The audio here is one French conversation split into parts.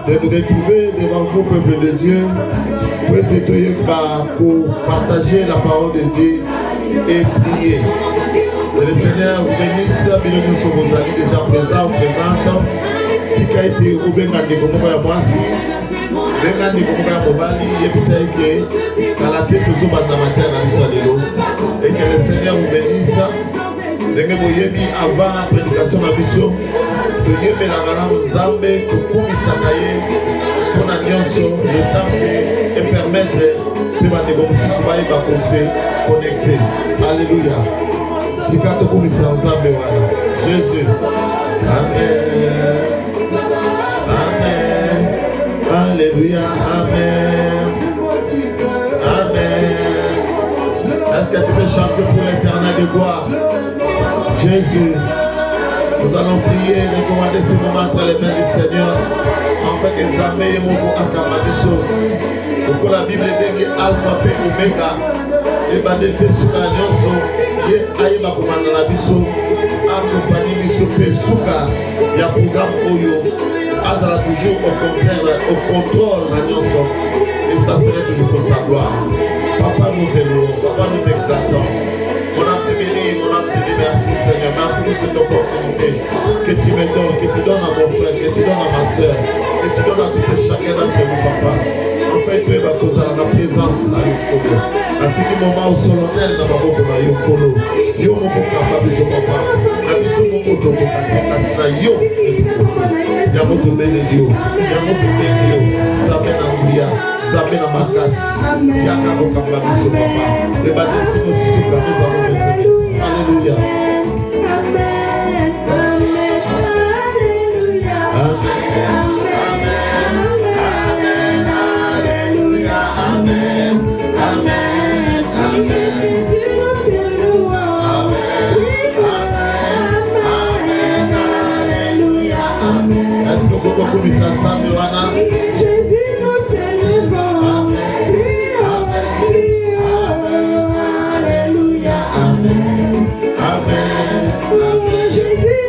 de nous retrouver devant vous, peuple de Dieu, pour partager la parole de Dieu et prier. Que le Seigneur vous bénisse, bienvenue sur vos amis déjà présents, présentes. Si tu as été ou bien quand tu es voici, bien quand tu es mobali, il sait que dans la tête de Zoba Tamatia dans l'histoire et que le Seigneur vous bénisse. Avant la prédication de la mission, que Dieu me la rende Zambé, que Kumisakaye, pour la nyonso, le temps et permettre de se connecter. Alléluia. Si quand tu Kumisa Zambé, Jésus. Amen. Amen. Alléluia. Amen. Amen. Est-ce que tu peux chanter pour l'éternel de gloire? Jésus, nous allons prier, recommander ce moment entre les mains du Seigneur, afin que nous amènions mon Akamabiso. Pour la Bible dit Alpha et Omega, et Badete Suka Nyonso, et Aïba Komanda Biso, accompagné Biso Pesuka, il y a programme Oyo, Azala toujours au contraire, au contrôle de Nyonso, et ça serait toujours pour sa gloire. Papa nous t'aimons, Papa nous t'exaltons. On a fait béni, on a fait béni, merci Seigneur, merci pour cette opportunité que tu me donnes, que tu donnes à mon frère, que tu donnes à ma soeur, que tu donnes à tout et chacun d'entre nous, papa. Enfin, tu es ma cause à la présence à Yokolo. À tout moment au solennel dans ma boca à Yokolo. Yo mon boca à Babiso, papa. À Biso mon boca à Kasina, yo. Yamo to bene Dio, Yamo to bene Dio. Zamena Mouya, Zamena Makas. Yaka boca à Babiso, papa. Les bâtiments nous souffrent, nous allons rester. Alléluia. Amen. Amen. Alléluia. Amen. Jésus, nous t'élevons. Alléluia. Amen. Amen. Jésus, nous t'élevons. Alléluia. Amen. Amen. Jésus.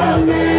Amen.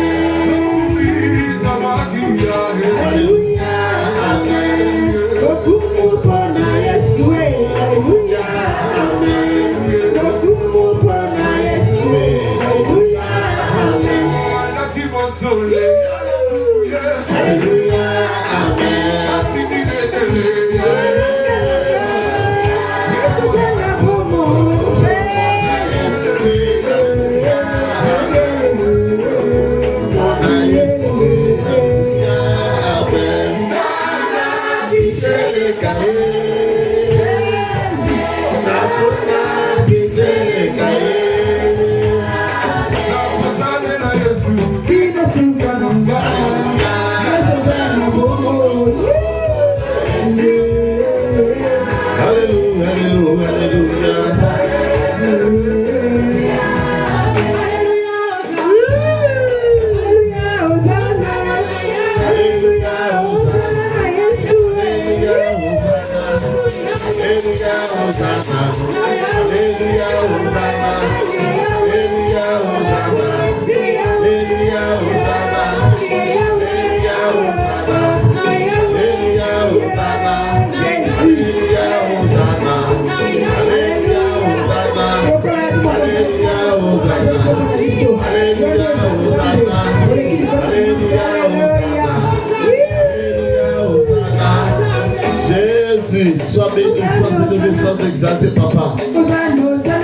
Jésus, sois béni, sois élevé, sois exalté, papa.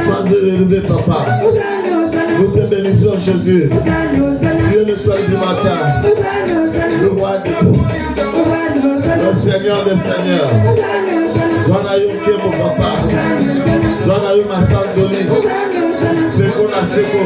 Sois élevé, papa. Nous te bénissons, Jésus. Tu es le toit du matin, le roi des rois, le Seigneur des seigneurs. Sois là, mon papa. Sois là, ma sanzoli. Seko na seko.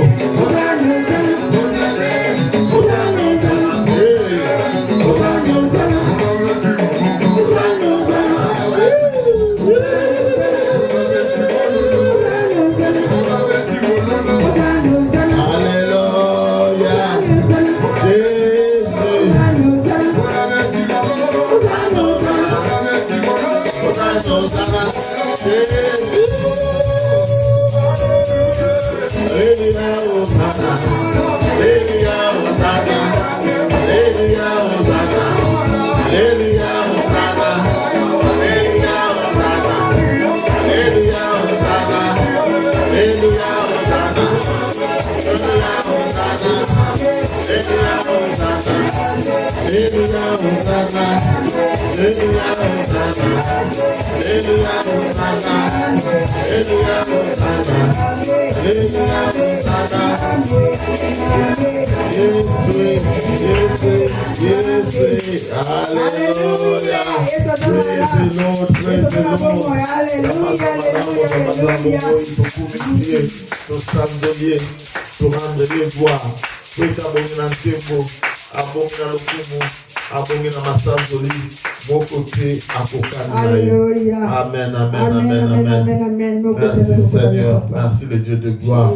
Amen, amen, amen. Merci Seigneur, merci le Dieu de gloire.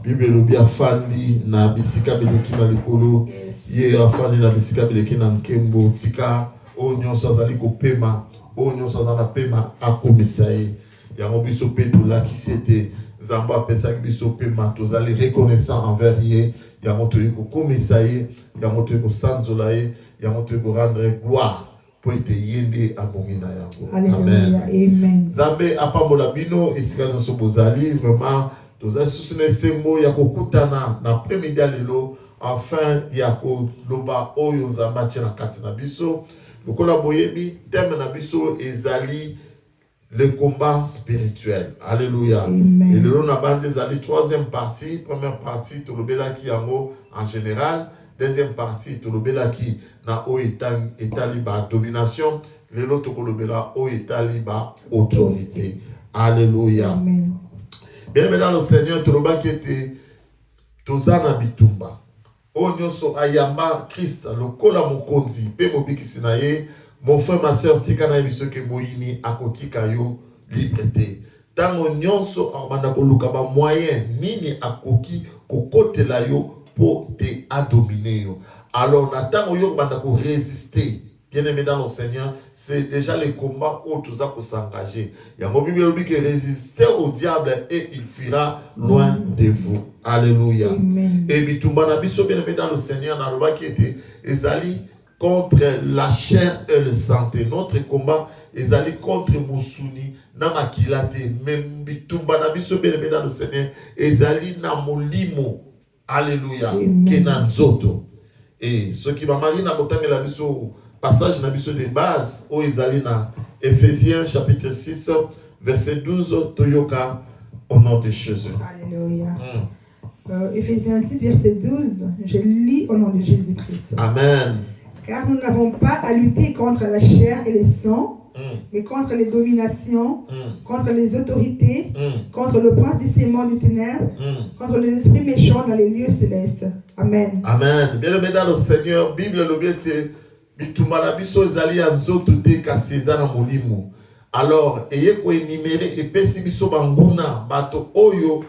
Bible lobia fandi na bisika bileki malikolo ye afandi na bisika bileki na nkembo tika onyo sazali kopema onyo sazana pema akomisaye yango biso pe tolaki sete Zamba apesa biso pema tozali reconnaissant envers ye yango toyiko komisaye yango toyiko sanzola ye yango toyiko rendre gloire po ete yende abongina yango. Amen. Zambe apambola bino esika nyonso bozali vraiment tozali susu na esengo ya kokutana na premidia lelo enfin ya koloba oyo Nzambe atia na kati na biso lokola boyebi thème na biso ezali le combat spirituel. Alléluia. Amen. Et le Nabandi ezali troisième partie. Première partie tolobelaki yango en général. Deuxième partie tolobelaki na o etali ba domination. Lelo tokolobela o etali ba autorité. Alléluia. Amen. Bien mesdames le Seigneur tolobaki ete tozana bitumba. O nyonso ayamba Christ lokola mokonzi pe mobikisi na ye. Mon frère, ma soeur, tika na biso ke moyini akotika yo liberté. Tango nyonso abanda koluka ba moyen nini akoki kokotela yo po te adominer yo. Alors na tango yo banda ko résister. Bien-aimé dans le Seigneur, c'est déjà le combat où tout ça peut s'engager. Il y a mon Bible qui résister au diable et il fuira loin de vous. Alléluia. Amen. Et bitumba na biso bien-aimé dans le Seigneur na roba qui était ezali contre la chair et le santé. Notre combat est allé contre Mousouni, na makilate, même bitumba na biso bien-aimé dans le Seigneur, est allé na molimo. Alléluia. Kenanzoto. Et ce qui m'a marié dans le passage de base, où ils allaient dans Éphésiens chapitre 6, verset 12, Toyoka, au nom de Jésus. Alléluia. Éphésiens 6, verset 12, je lis au nom de Jésus-Christ. Amen. Car nous n'avons pas à lutter contre la chair et le sang, mais contre les dominations, contre les autorités, contre le brandissement des ténèbres, contre les esprits méchants dans les lieux célestes. Amen. Amen. Bien-aimé dans le Seigneur, Bible le bien te bitumana biso ezali ya nzoto te kasi eza na molimo. Alors, eye ko énumérer epesi biso banguna bato oyo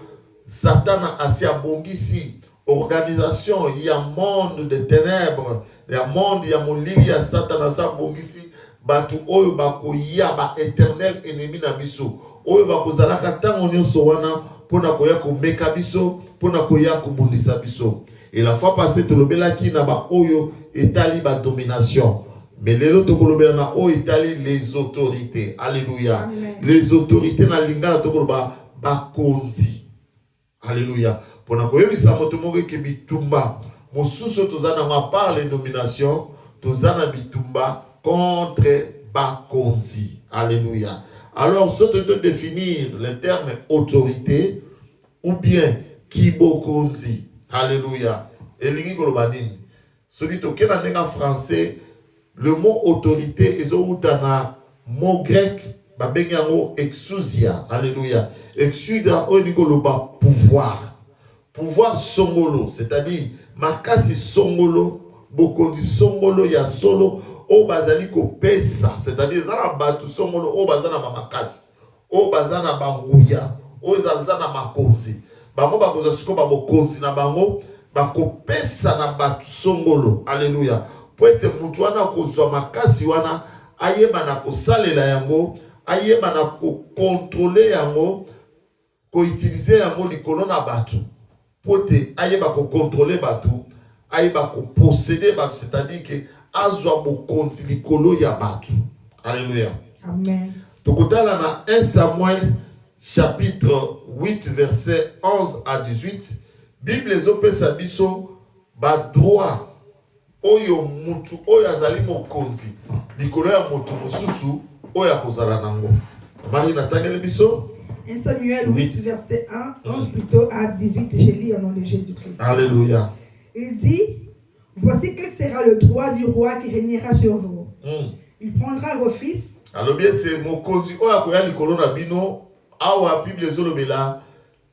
Satan asi abongisi organisation ya monde de ténèbres, ya monde ya molili ya Satan asi abongisi bato oyo bakoya ba éternel ennemi na biso oyo bakozalaka ntango nyonso wana mpona koya komeka biso mpona koya kobundisa biso. Et la fois passée tolobelaki na ba oyo etali ba domination, mais lelo tokolobela na oyo etali les autorités. Alléluia. Amen. Les autorités na lingala tokoloba bakonzi. Alléluia. Pona koyebisa moto moko ke bitumba mosusu tozana ma part les dominations tozana bitumba contre bakonzi. Alléluia. Alors, ce de définir le terme autorité ou bien kibokonzi. Alléluia. Elingi kolobadini. Ce qui toke na nenga français, le mot autorité est na mot grec babengi yango exousia. Alléluia. Exousia o ni koloba pouvoir. Pouvoir songolo, c'est-à-dire makasi songolo, bokondi songolo ya solo o bazali ko pesa, c'est-à-dire zana batu songolo o bazana mamakasi, o bazana banguya, o zazana makonzi. Bango bakoza siko ba bokonzi na bango bakopesa na batu songolo. Alléluia. Poete mutu wana kozwa makasi wana ayeba na kosalela yango, ayeba na ko contrôler yango, ko utiliser yango likolo na batu. Pote ayeba ko contrôler batu, ayeba ko posséder batu, c'est-à-dire que azwa bokonzi likolo ya batu. Alléluia. Amen. Tokotala na 1 Samuel chapitre 8 verset 11 à 18, Bible ezopesa biso ba droit oyo mutu oyo azali mokonzi likolo ya mutu mosusu oyo akozala nango. Marie natangeli biso 1 Samuel 8 verset 1, 11 plutôt à 18, je lis au nom de Jésus-Christ. Alléluia. Il dit, voici quel sera le droit du roi qui régnera sur vous. Il prendra vos fils. Alors bien c'est mokonzi oyo akoya likolo na bino. Awa Bible ezolobela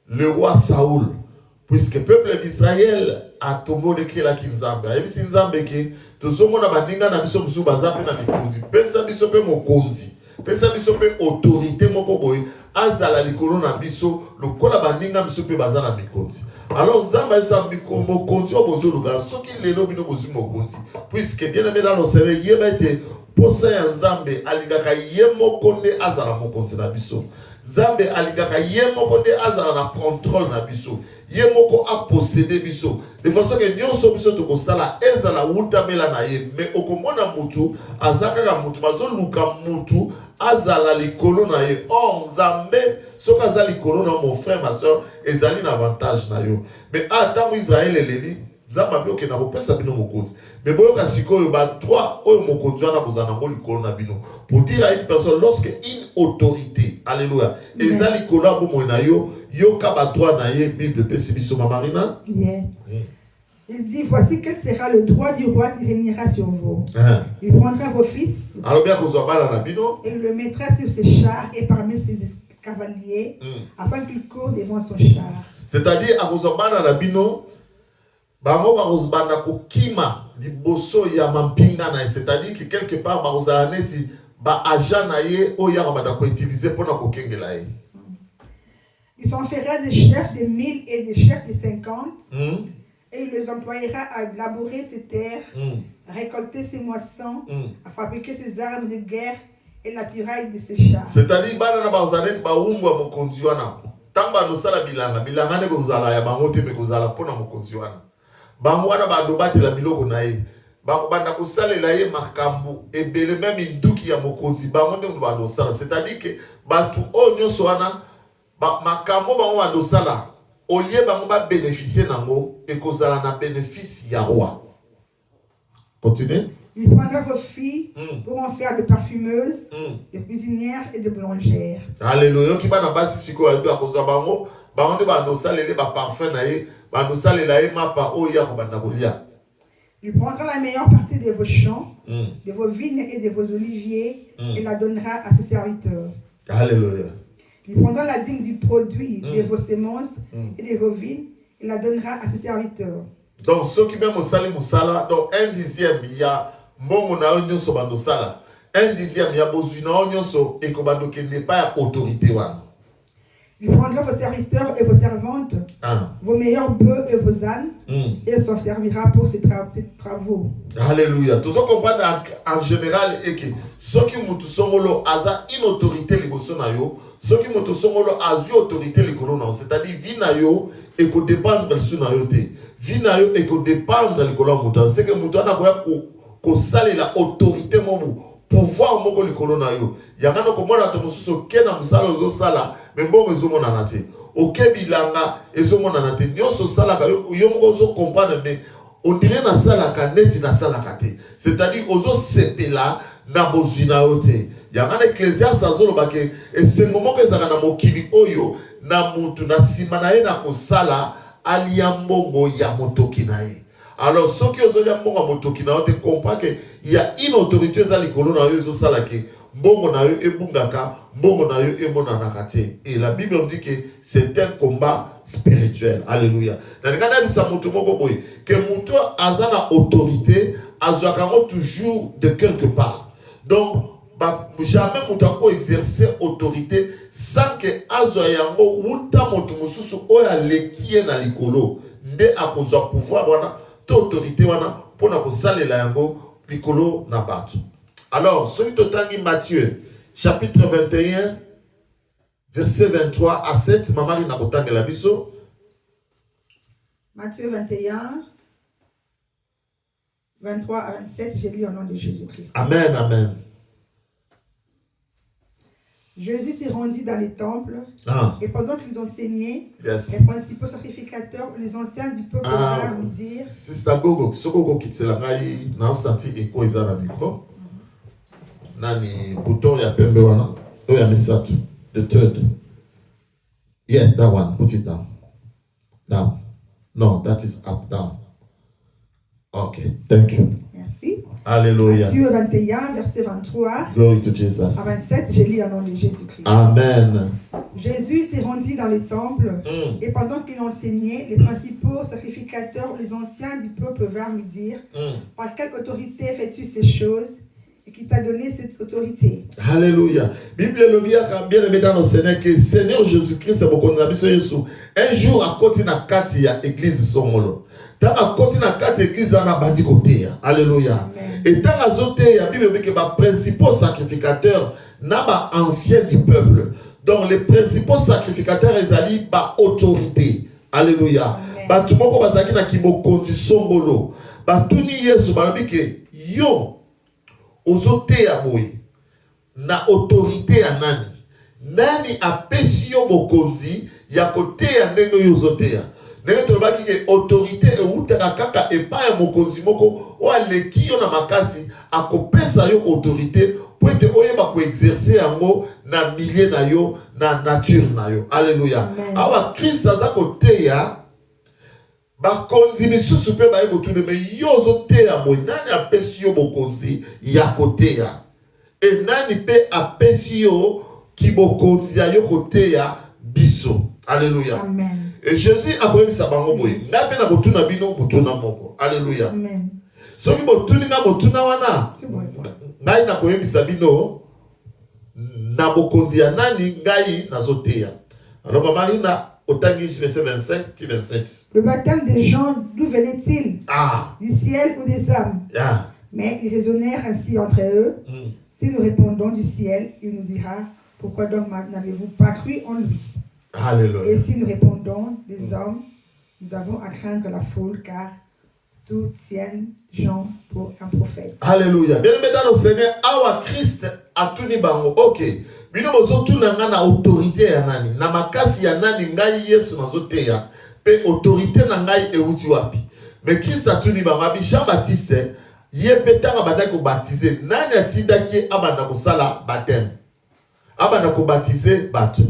le roi Saoul, puisque le peuple d'Israël a tombé de la kinzambe. Et si nzambe ke tozomona bandinga na biso musu bazape na mikundi. Pesa biso pe mokonzi. Pesa biso pe autorité moko boy azala likolo na biso lokola bandinga biso pe bazana mikundi. Alors nzambe esa mokonzi obozo luka soki lelo bino bozu mokonzi. Puisque bien aimé dans le Seigneur yebete posa ya nzambe alingaka yemoko nde azala mokonzi na biso. Zambe aligaka yemoko de azala na contrôle na biso. Yemoko a possédé biso. De façon que nyonso biso to kosala ezala wutamela na ye. Mais okomona mutu azaka ka mutu bazo luka mutu azala likolo na ye. Or Zambe soka azali likolo na mon frère ma soeur ezali na avantage na yo. Mais atamu Israël eleli Zamba bio ke na kopesa bino mokonzi. Mais boyoka sikoyo ba droit oyo mokonzi wana kozana ngo likolo na bino. Pour dire à une personne lorsque une autorité, alléluia, ezali kola bo moina yo, yoka ba droit na ye Bible pesi biso ma Marina. Il dit voici quel sera le droit du roi qui régnera sur vous. Il prendra vos fils. Alors bien kozwa bala na bino. Et il le mettra sur ses chars et parmi ses cavaliers afin qu'il court devant son char. C'est-à-dire à kozwa bala na bino. Bango barozbanda kokima liboso ya mampinga na, c'est-à-dire que quelque part barozala neti ba agent na ye oya banda ko utiliser pour na kokengela ye. Il s'en fera des chefs de 1000 et des chefs de 50 et il les employera à labourer ses terres, à récolter ses moissons, à fabriquer ses armes de guerre et l'attirail de ses chars. C'est-à-dire bana na barozala neti ba umbwa mokonzi wana tamba no sala bilanga ne ko zala ya bango te me ko zala pona mokonzi wana. Bango wana badobati la biloko na ye. Bango banda kosalela ye makambu ebele même induki ya mokonzi bango nde bando sala. C'est-à-dire que batu o nyonso wana makambo bango bando sala au lieu bango ba bénéficier nango ekozala na bénéfice ya roi. Continuez. Il prendra vos filles pour en faire de parfumeuses, de cuisinières et de boulangères. Alléluia. Qui va dans bas si quoi à cause de bango, bango de bando salé ba parfum naé, bando salé laé mapa o ya ko banda kolia. Il prendra la meilleure partie de vos champs, de vos vignes et de vos oliviers et la donnera à ses serviteurs. Alléluia. Il prendra la dîme du produit de vos semences et de vos vignes et la donnera à ses serviteurs. Donc ceux qui même au sali musala, donc 1/10 il y a mbongo na onyo so bando sala. 1/10 il y a bozuna onyo so et ko bando qui n'est pas autorité wana. Il prendra vos serviteurs et vos servantes, vos meilleurs bœufs et vos ânes, et s'en servira pour ses travaux. Alléluia. Tout ça comprendre en général et que ceux qui mutu songolo aza une autorité liboso na yo, ceux qui mutu songolo azu autorité likolo na, c'est-à-dire vie na yo et ko dépendre sur na yo te. Vie na yo et ko dépendre likolo mutu. C'est que mutu na ko sale la autorité mobu. Pouvoir moko likolo na yo yangana komona to mususu kena musala ozo sala me mbongo ezomona na te okebilanga ezomona na te nyonso sala ka yo moko ozo comprendre mais on dirait na sala ka neti na sala ka te, c'est-à-dire ozo sepela na bozina yo te. Yangana Ecclésiaste azoloba ke esengo moko ezaka na mokili oyo na mutu na sima na ye na kosala alia mbongo ya motoki na ye. Alors, ceux qui ont dit que motoki na te comprend que il y a une autorité za likolo na yo zo sala ke mbongo na yo ebungaka mbongo na yo emonanaka te. Et la Bible nous dit que c'est un combat spirituel. Alléluia. Na ngana bisa moto moko boy que moto azana autorité azwaka toujours de quelque part. Donc jamais moto ko exercer autorité sans que azwa yango wuta moto mususu oya lekie na likolo nde akozwa pouvoir wana autorité wana pour na kosalela yango likolo na bato. Alors celui totangi Matthieu chapitre 21 verset 23 à 7 mamali na kotangela biso. Matthieu 21 23 à 27, j'ai lu au nom de Jésus-Christ. Amen, amen. Jésus s'est rendu dans les temples et pendant qu'ils enseignaient, les principaux sacrificateurs, les anciens du peuple vinrent lui dire. Sister Gogo, ce Gogo qui s'est là, n'a senti écho ils ont la micro. Nani bouton ya pembe wana, oh ya misatu, the third. Yes, that one, put it down. Down. No, that is up, down. Okay, thank you. Merci. Alléluia. Matthieu 21, verset 23 Glory to Jesus. à 27, je lis au nom de Jésus-Christ. Amen. Jésus s'est rendu dans les temples et pendant qu'il enseignait, les principaux sacrificateurs, les anciens du peuple vinrent lui dire par quelle autorité fais-tu ces choses et qui t'a donné cette autorité? Alléluia. Bible le bien aimé dans le Seigneur que Seigneur Jésus-Christ un jour à côté na kati ya église somolo. Tant à côté na kati église na bandi côté. Alléluia. Et tant à zoté ya Bible que les principaux sacrificateurs na ba anciens du peuple. Donc les principaux sacrificateurs ils allient par autorité. Alléluia. Ba tout moko bazaki na kimokonzi songolo. Ba tuni Yesu ba que yo ozote ya boye na autorité ya nani nani apesi yo bokonzi ya kote ya ndenge yo ozote ya ndenge tolobaki ke autorité eutaka kaka epai ya mokonzi moko o aleki yo na makasi akopesa yo autorité po ete oyeba koexerce yango na milieu na yo na nature na yo. Alléluia. Awa Christ aza koteya bakonzi misusu pe baye kotune me yo ozoteya boye nani apesi yo bokonzi ya koteya e nani pe apesi yo ki bokonzi ya yo koteya biso. Alléluia. Amen. Et Jésus a koyebisa bango boye ngai pe na kotuna bino motuna moko. Alléluia. Amen. Soki botuni nga motuna wana ngai na koyebisa bino na bokonzi ya nani ngai nazoteya. Alors mamali na verset 25-27. Le baptême des gens, d'où venait-il? Du ciel ou des hommes? Mais ils raisonnèrent ainsi entre eux. Si nous répondons du ciel, il nous dira, pourquoi donc n'avez-vous pas cru en lui? Alléluia. Et si nous répondons des hommes, nous avons à craindre la foule, car tous tiennent Jean pour un prophète. Alléluia. Bien aimé dans le Seigneur, awa Christ a tout ni bango. Ok. Bino mozo tunanga na autorité ya nani na makasi ya nani ngai Yesu nazoteya pe autorité na ngai euti wapi. Mais Christ a tuni ba Jean Baptiste Yepetanga banda ko baptiser. Nani atindaki abanda ko sala baptême. Abanda ko baptiser batu.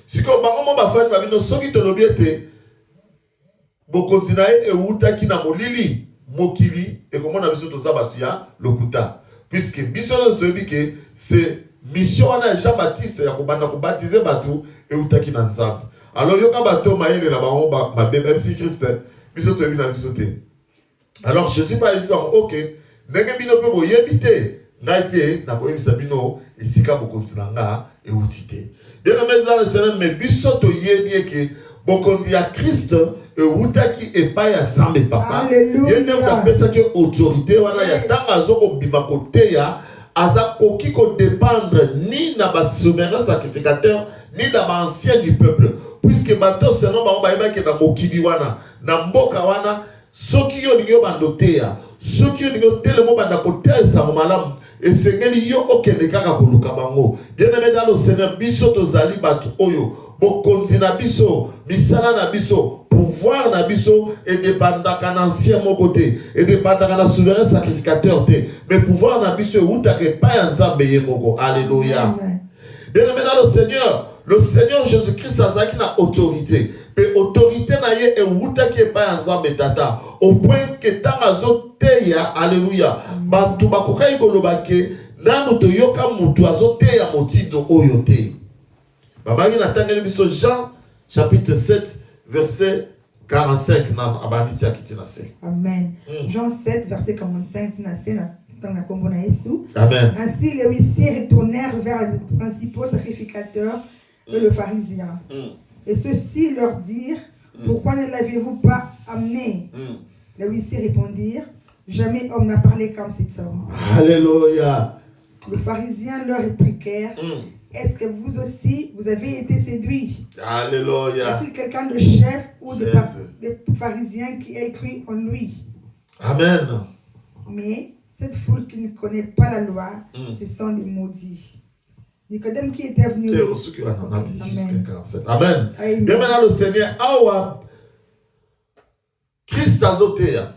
Siko bango mo bafani babino soki tolobi ete bokonzina e utaki na molili mokili et comment on a besoin de ça batu ya lokuta. Puisque biso nous toyebi que c'est mission wana Jean-Baptiste ya ko banda ko baptiser batu e utaki na nzambe. Alors yoka bato maele la bango ba même si Christ biso toyebi na biso te. Alors je suis pas ici OK. Ndenge bino pe boyebite ngai pe na ko yebisa bino esika bokonzina nga e utite. Bien aimé dans le Seigneur, mais biso toyebi ke bokonzi ya Christ e utaki e pa ya nzambe papa. Yende ukapesa ke autorité wana ya tanga zoko bima kote ya aza koki ko dépendre ni na ba souverain sacrificateur ni na ba ancien du peuple. Puisque bato seno ba ba ke na mokili wana na mboka wana soki yo ningo bandote ya soki yo ningo telemo banda kote sa malamu esengeli yo okende kaka koluka bango. Bien aimé dans le Seigneur, biso tozali batu oyo bokonzi na biso misala na biso pouvoir na biso et dépendaka na ancien mon côté et dépendaka na souverain sacrificateur te mais pouvoir na biso utake pa ya nzambe ye moko. Alléluia. Bien aimé dans le Seigneur Jésus-Christ azaki na autorité et autorité na ye e utake pa ya nzambe tata au point que tanga zoteya. Alléluia. Bantu bakoka ikoloba ke nanu to yoka mutu azoteya motindo oyo te. Babaki na tangeli biso Jean chapitre 7 verset 45 nan abanditi akiti na se. Amen. Jean 7 verset 45 na se na tanga kombo na Yesu. Amen. Ainsi les huissiers retournèrent vers les principaux sacrificateurs et le pharisien. Et ceux-ci leur dirent, pourquoi ne l'avez-vous pas amené? Les huissiers répondirent, jamais homme n'a parlé comme cet homme. Alléluia. Le pharisien leur répliquèrent, est-ce que vous aussi, vous avez été séduits? Alléluia. Y a-t-il quelqu'un de chef ou de pharisiens qui ait cru en lui? Amen. Mais cette foule qui ne connaît pas la loi, ce sont des maudits. Nicodème qui était venu. Amen. Amen. Bien maintenant le Seigneur, awa Christ azotea.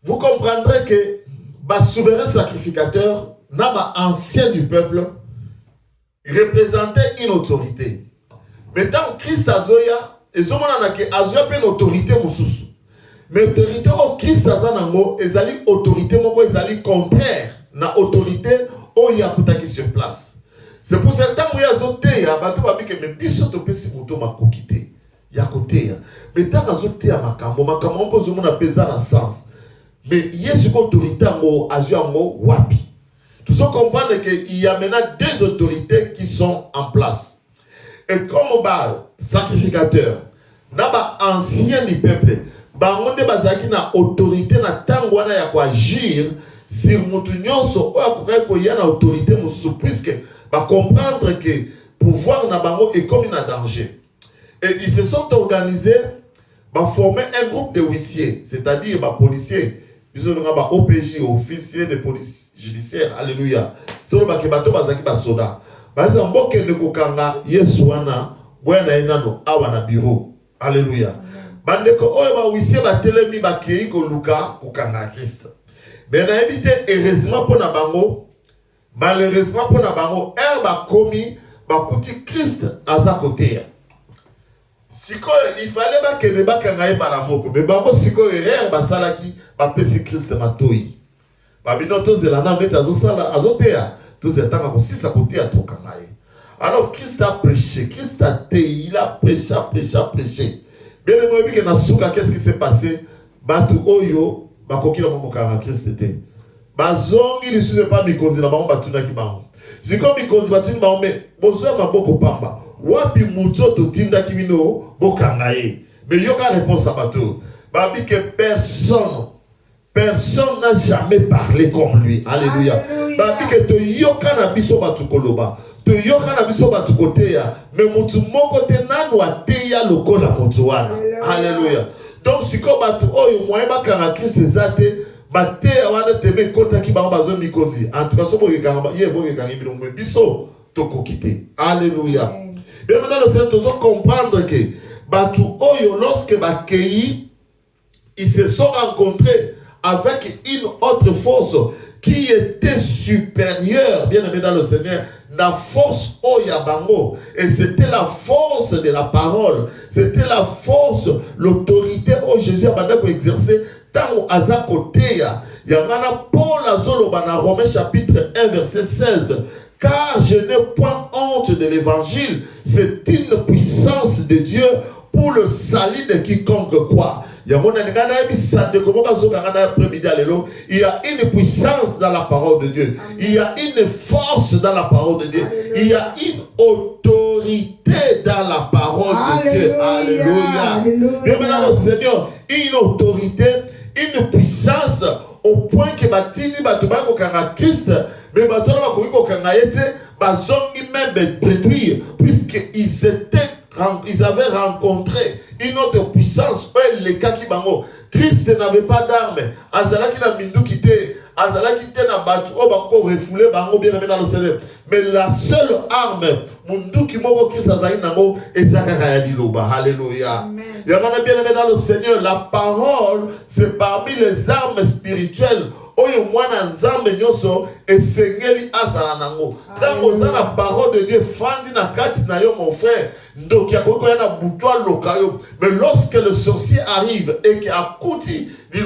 Vous comprendrez que le souverain sacrificateur, n'a ancien du peuple, représentait une autorité. Maintenant, Christ azoya, et ce moment azoya une autorité mususu. Mais l'autorité au Christ azanango, ezali autorité moko ezali contraire na autorité au yakutaki sur place. C'est pour ce temps où azoteya, bato babike me biso to pesi moto makokite. Yakoteya. Mais tant azoteya makambo mpozo mona pesa na sens. Mais Yesu autorité ngo azoya ngo wapi. Tout ça comprendre qu'il y a maintenant deux autorités qui sont en place. Et comme sacrificateur, naba ancien du peuple, bangonde bazaki na autorité na tango wana ya ko agir sur mutu nyonso o akoka ko ya na autorité musu puisque ba comprendre que pouvoir na bango est comme un danger. Et ils se sont organisés, ba former un groupe de huissiers, c'est-à-dire ba policiers. Ils ont un OPJ, officier de police judiciaire. Alléluia. C'est tout le monde qui bazaki ba soda. Parce que mboke ne kokanga Yesu wana bwana enano awana bureau. Alléluia. Bandeko oyo ba huissier ba telemi ba kei ko luka kokanga Christ. Ben na évité heureusement pour na bango, malheureusement pour na bango, ba komi ba kuti Christ aza côté. Siko il fallait ba kene ba kanga ba moko, mais bango siko erreur ba salaki ba pesi Christ matoi. Ba binoto zelana meta zo sala azotea, tous etanga ko sisa côté a to kanga. Alors Christ a prêché, Christ a té, il a prêché. Bien aimé que na souka qu'est-ce qui s'est passé? Batu oyo bakoki na moko kanga Christ était. Bazongi li suze pas mikonzi na bango batuna ki bango. Ziko mikonzi batuni bango me bozo maboko pamba. Wapi muto to tinda ki bino bokanga ye. Mais yoka réponse à bateau. Babi que personne n'a jamais parlé comme lui. Alléluia. Babi que to yoka na biso batu koloba. To yoka na biso batu koteya. Mais mutu moko te nanu ateya lokola mutu wana. Alléluia. Donc siko batu oyo moye bakanga Christ ezate bateya wana tebe kota ki bango bazo mikondi. En tout cas so boye kanga ye boye kanga bino me biso to kokite. Alléluia. Bien maintenant le Seigneur doit comprendre que batu oyo lorsque bakei ils se sont rencontrés avec une autre force qui était supérieure, bien aimé dans le Seigneur, la force Oyabango. Et c'était la force de la parole. C'était la force, l'autorité où Jésus a exercé tant à sa côté. Il y a Paul Azoloba dans Romains chapitre 1 verset 16. Car je n'ai point honte de l'évangile. C'est une puissance de Dieu pour le salut de quiconque croit. Il y a une puissance dans la parole de Dieu. Il y a une force dans la parole de Dieu. Il y a une autorité dans la parole de Dieu. Alléluia. Et maintenant le Seigneur, une autorité, une puissance au point que Batini Batouba Kokanga Christ, mais Batouba Kokanga était, Bazongi même détruire, puisqu'ils avaient rencontré une autre puissance. Les cas qui bango. Christ n'avait pas d'armes. Azalaki na mindu kité. Azalaki te na batu. O bako refoulé bango bien aimé dans le Seigneur. Mais la seule arme, mundu ki moko Christ azali nango, ezaka kaya diloba. Alléluia. Yamana bien aimé dans le Seigneur. La parole, c'est parmi les armes spirituelles. Oyo mwana nzambe nyoso esengeli azala nango. Tango za la parole de Dieu fandi na kati na yo mon frère. Donc, mais lorsque le sorcier arrive et qu'il a kuti, il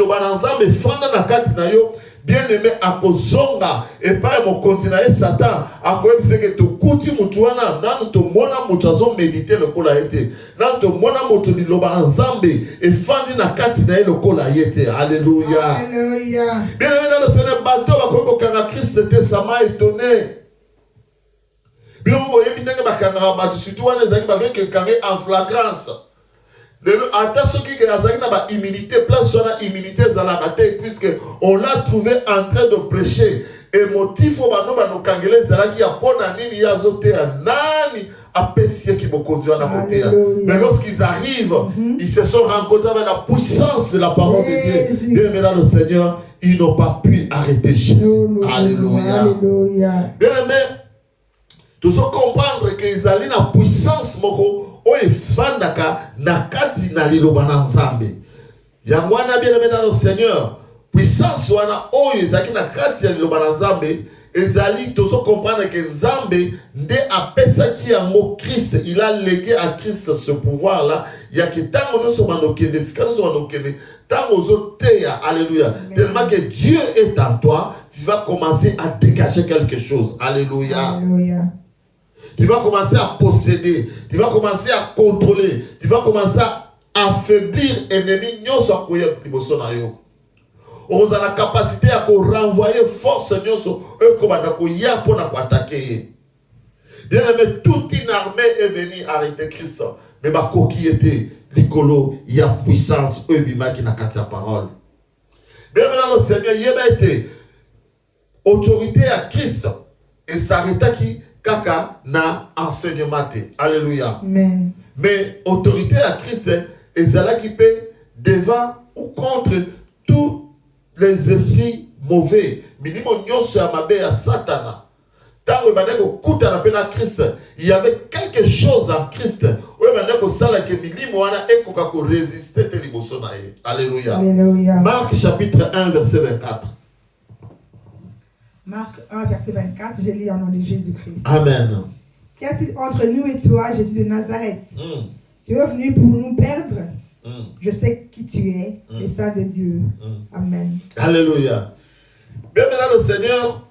bien aimé à Kozonga et pas mon continent Satan à quoi c'est que tu kuti mutuana nan to mona mutazo méditer le kola été nan to mona moto di loba nzambe et fandi na kati na le kola été. Alléluia. Alléluia. Bien aimé dans le Seigneur bateau va ko kanga Christ était ça m'a étonné. Bien voyez bien que bakanga ba surtout on les avec quelqu'un en flagrance. Attends ce qui est na immunité place sur la immunité zalabate puisque on l'a trouvé en train de prêcher et motif au bano bano kangele zalaki ya pona nini yazote nani apesi qui beaucoup conduire na côté. Mais lorsqu'ils arrivent, ils se sont rencontrés avec la puissance de la parole de Dieu. Bien dans le Seigneur, ils n'ont pas pu arrêter Jésus. Alléluia. Bien aimé, tu dois comprendre qu'ils allaient la puissance moko oye fandaka na kati na liloba na nzambe. Yangwana bien aimé dans le Seigneur, puissance wana oye zaki na kati ya liloba na nzambe, ezali tu dois comprendre que nzambe nde apesa ki yango Christ, il a légué à Christ ce pouvoir là. Ya ki tango no so manokende, sikano so manokende, tango zo teya, alléluia. Tellement que Dieu est en toi, tu vas commencer à dégager quelque chose. Alléluia. Alléluia. Tu vas commencer à posséder, tu vas commencer à contrôler, tu vas commencer à affaiblir l'ennemi. On a la capacité à renvoyer force pour attaquer. Bien aimé, toute une armée est venue arrêter Christ. Mais qui était Nicolo, il y a puissance, eux qui n'a qu'à ta parole. Bien maintenant, le Seigneur, il a été autorité à Christ et s'arrêta qui kaka na enseignement. Alléluia. Amen. Mais autorité à Christ et cela qui peut devant ou contre tous les esprits mauvais. Minimum nyoso ya mabe ya Satana. Tant que kuta na pena Christ, il y avait quelque chose en Christ. Alléluia. Alléluia. Marc chapitre 1 verset 24. Marc 1 verset 24, je lis en nom de Jésus-Christ. Amen. Qu'y a-t-il entre nous et toi, Jésus de Nazareth? Tu es venu pour nous perdre? Je sais qui tu es, le Saint de Dieu. Amen. Alléluia. Bien maintenant le Seigneur,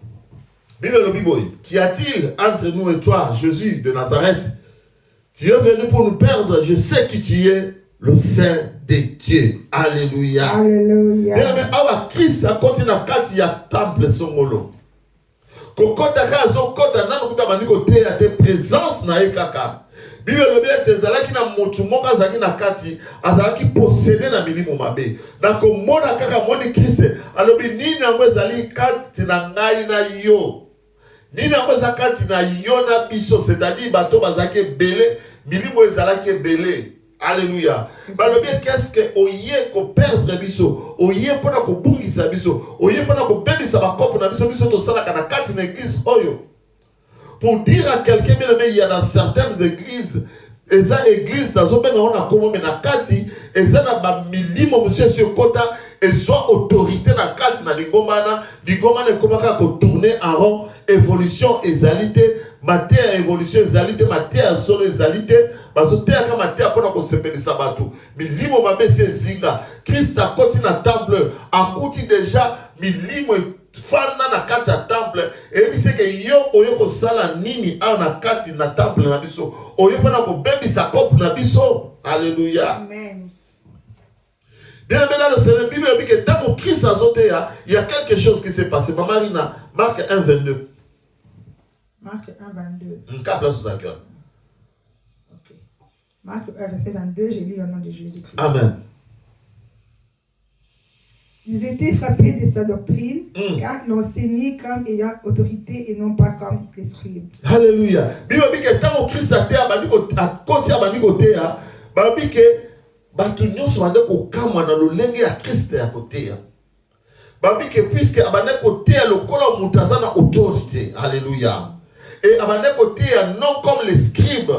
qu'y a-t-il entre nous et toi, Jésus de Nazareth? Tu es venu pour nous perdre, je sais qui tu es, le Saint de Dieu. Alléluia. Alléluia. Bien mais awa Christ a continué à kati ya temple songolo. Kokota kazo kota nanu kuta bandiko te ate présence na ekaka. Bible le bien tezalaki na motu moka zaki na kati azalaki posséder na milimo mabe. Na ko mona kaka moni Christ alobi nini amwezali kati na ngai na yo. Nini amweza kati na yo na biso, c'est-à-dire bato bazaki belé, milimo ezalaki belé. Alléluia. Balobi qu'est-ce que oye ko perdre biso, oye pona ko bungisa biso, oye pona ko bebisa ba kopo na biso biso to sala kana kati na église oyo. Pour dire à quelqu'un bien aimé, il y a dans certaines églises, et ça église dans zobenga on a comme na kati, et ça na ba milimo monsieur sur kota et soit autorité na na kati na lingomana ekomaka ko tourner en rond. Évolution ezalité, matière évolution ezalité, matière solo ezalité, bazotea ka matière pona ko sepelisa bato. Milimo mabe se zinga. Christ a koti na temple, akuti déjà milimo fana na kati ya temple. Et puis c'est que yo oyo ko sala nini a na kati na temple na biso. Oyo pona ko bebisa kopo na biso. Alléluia. Amen. Bien maintenant, le Bible dit que dans Christ azotea, il y a quelque chose qui s'est passé. Maman Rina, Marc 1, 22. Marc 1, 22. Qu'à place de cœur. Ok. Marc 1, verset 22, j'ai lu au nom de Jésus-Christ. Amen. Ils étaient frappés de sa doctrine, car ils l'enseignaient comme ayant autorité et non pas comme les scribes. Alléluia. Bible dit que tant Christ atea, a côté abandi côté, Bible dit que bato nyonso bande kokamwa na lolenge ya Christ ya koteya. Babi que puisque abande koteya lokola mutu aza na autorité. Alléluia. Et abande koteya non comme les scribes.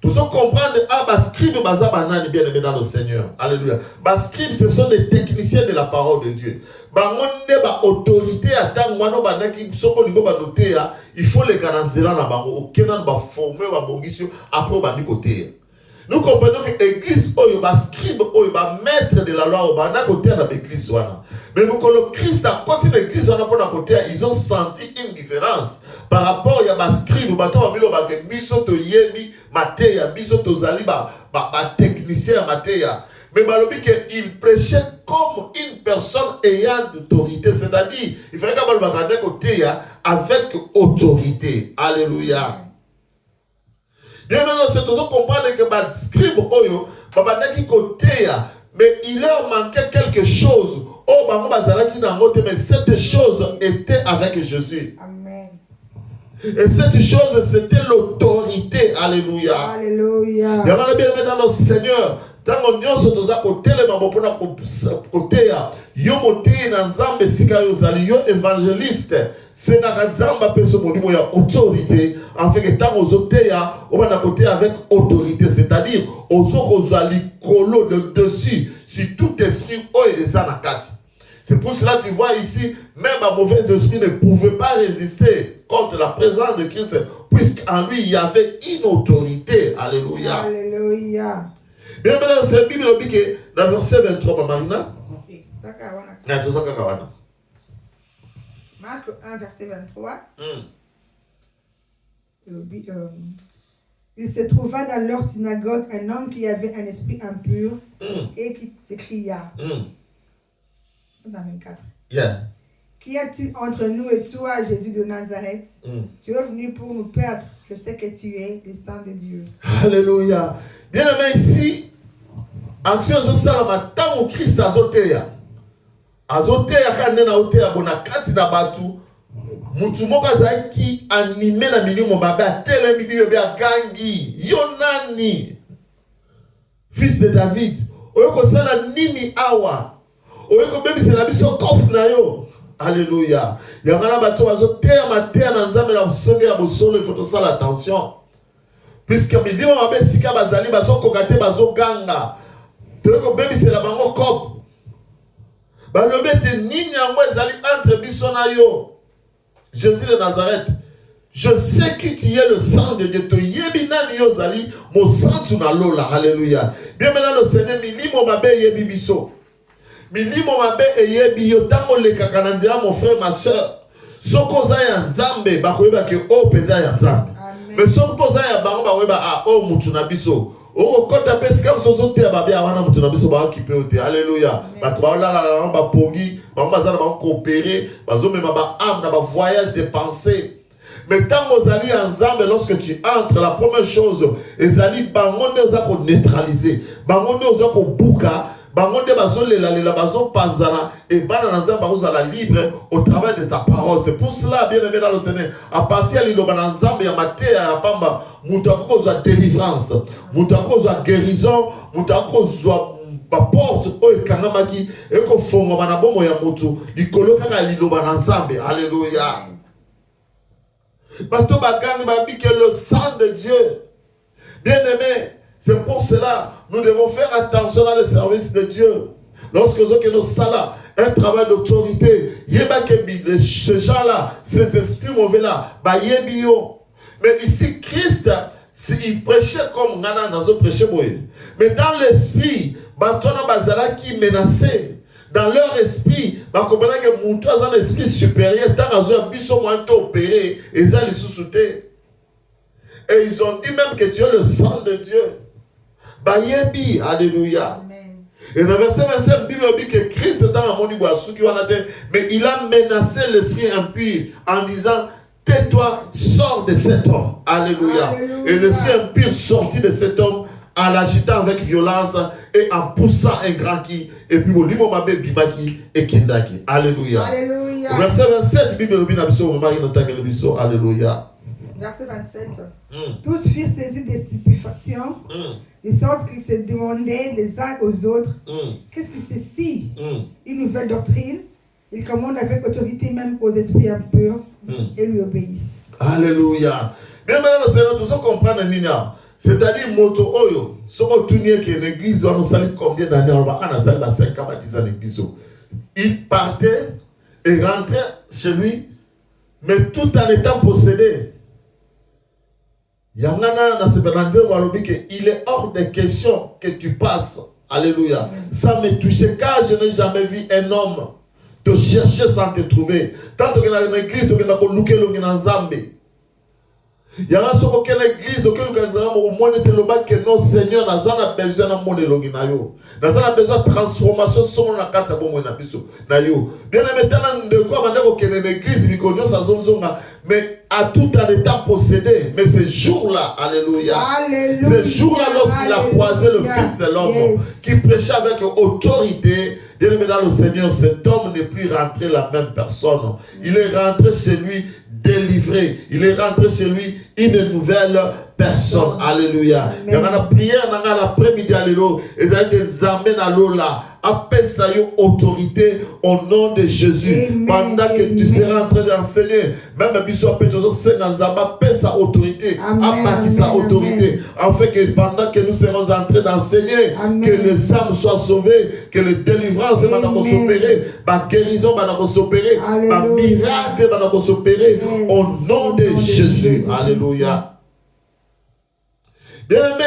Tous on comprendre bas scribes baza banani bien aimé dans le Seigneur. Alléluia. Bas scribes ce sont des techniciens de la parole de Dieu. Bangonde ba autorité atang wano banaki soko lingo banoteya, il faut les garanzela na bango okena ba former ba bongisio après bandi koteya. Nous comprenons que l'église, scribe, maître de la loi, on a côté dans l'église. Mais quand le Christ a côté de l'église, ils ont senti une différence par rapport à scribe, biso yebi mateya, biso zali technicien mateya. Mais il prêchait comme une personne ayant autorité, c'est-à-dire il fallait qu'il côté avec autorité. Alléluia. Bien maintenant, c'est toujours comprendre que les scribes, mais il leur manquait quelque chose. Mais cette chose était avec Jésus. Amen. Et cette chose, c'était l'autorité. Alléluia. Alléluia. Bien dans le Seigneur. Tango nyonso toza kotelema bopona koteya yo moteyi na nzambe sika yo zali yo évangéliste senga nzamba peso molimo ya autorité en fait que tango zoteya obana koteya avec autorité, c'est-à-dire ozokozwa likolo de dessus sur tout esprit oyo eza na kati. C'est pour cela que tu vois ici, même un mauvais esprit ne pouvait pas résister contre la présence de Christ, puisqu'en lui il y avait une autorité. Alléluia. Alléluia. Bien maintenant, c'est la Bible qui est dans le verset 23, Marina. Marc 1, verset 23. Il se trouva dans leur synagogue un homme qui avait un esprit impur et qui s'écria. Dans 24. Yeah. Qu'y a-t-il entre nous et toi, Jésus de Nazareth? Tu es venu pour nous perdre. Je sais que tu es le Saint de Dieu. Alléluia. Bien aimé, ici, action de salama, tant au Christ azoteya. Azoteya kanena oteya bonakati na batu. Mutu moka zaiki animé na milimo babe atele milio be gangi. Yonani. Fils de David. Oyoko sala nini awa. Oyoko bebi se na biso kop na yo. Alléluia. Yangana batu azoteya matea na nzambe na songe ya bosolo, il faut to sala attention. Puisque milimo mabe sika bazali bazo kokate bazo ganga. Toko baby c'est la bango cop. Balobete nini yango ezali entre biso na yo. Jésus de Nazareth. Je sais que tu es le sang de Dieu. To yebi nani yo zali mo santu na lola. Alléluia. Bien maintenant le Seigneur milimo mabe yebi biso. Milimo mabe yebi yo tango le kakanandira mon frère ma soeur. Soko za ya nzambe bakoyeba ke o penda ya nzambe. Mais soko za ya bango bakoyeba a o mutu na biso. Oh, quand tu as pesqué comme ça, tu as babé avant de te faire un kipe. Alléluia. Tu vas là, tu vas pongi, tu vas coopérer, tu vas même âme dans voyage de pensée. Mais tant que vous allez ensemble, lorsque tu entres, la première chose, les alliés, bangonde osa ko neutraliser, bangonde osa ko buka, bangonde bazo lela bazo panzana et bana nanza bazo la libre au travers de ta parole. C'est pour cela, bien aimé dans le Seigneur, à partir de l'obananzambe ya maté ya pamba, mutako za délivrance, mutako za guérison, mutako za porte oyo kangamaki et ko fongo bana bomo ya mutu, likolo kaka lilobananzambe. Alléluia. Bato bagangi babi que le sang de Dieu, bien aimé, c'est pour cela nous devons faire attention dans le service de Dieu. Lorsque nous sommes un travail d'autorité, ces gens-là, ces esprits mauvais-là, mais ici, Christ, il prêchait comme Nana dans un prêché. Mais dans l'esprit, qui menaçait. Dans leur esprit, un esprit supérieur, tant qu'ils ont opéré, ils ont sous-souté. Et ils ont dit même que tu es le sang de Dieu. Alléluia. Et dans le verset 25, la Bible dit que Christ est dans mon mais il a menacé l'esprit impur en disant: tais-toi, sors de cet homme. Alléluia. Alléluia. Et l'esprit impur sortit de cet homme en l'agitant avec violence et en poussant un grand qui. Et puis, bimaki et kindaki. Alléluia. Alléluia. Verset 27, Bible dit Alléluia. Verset 27. Tous furent saisis de stupéfaction, de sorte qu'ils se demandaient les uns aux autres: qu'est-ce que c'est si une nouvelle doctrine? Ils commandent avec autorité même aux esprits impurs et lui obéissent. Alléluia. Bien maintenant, Seigneur, tout ça comprendre Nina. C'est-à-dire, moto oyo, ce qu'on tourne qui est l'église, on sait combien d'années, on a salé 5 ans à 10 ans l'église. Il partait et rentrait chez lui, mais tout en étant possédé. Yangana na sebenanze walobike, il est hors de question que tu passes, alléluia, sans me toucher, car je n'ai jamais vu un homme te chercher sans te trouver. Tant que dans l'église, que dans le Nzambe. Il y a un sort que l'église, auquel nous avons au moins été le bas que non, Seigneur, nous avons besoin de mon éloginayo. Nous avons besoin de transformation sur la carte, c'est bon, mon abisso. Nayo. Bien maintenant, de quoi maintenant que l'église, nous connaissons sa zone, mais à tout en étant possédé. Mais ce jour-là, alléluia. Ce jour-là, lorsqu'il a croisé le Fils de l'homme, qui prêchait avec autorité, bien aimé dans le Seigneur, cet homme n'est plus rentré la même personne. Il est rentré chez lui délivré. Il est rentré chez lui une nouvelle personne. Alléluia. Il y a une prière dans l'après-midi. Alléluia. Et ça a été examiné à l'eau là. Appelle ça autorité au nom de Jésus. Amen. Pendant que tu seras en train d'enseigner, même Bissot appelle sa autorité. Appelle sa autorité. En fait que pendant que nous serons en train d'enseigner, que les âmes soient sauvées, que les délivrances vont s'opérer, la guérison va s'opérer, le miracle va s'opérer au nom de Jésus. Alléluia. Bien aimé,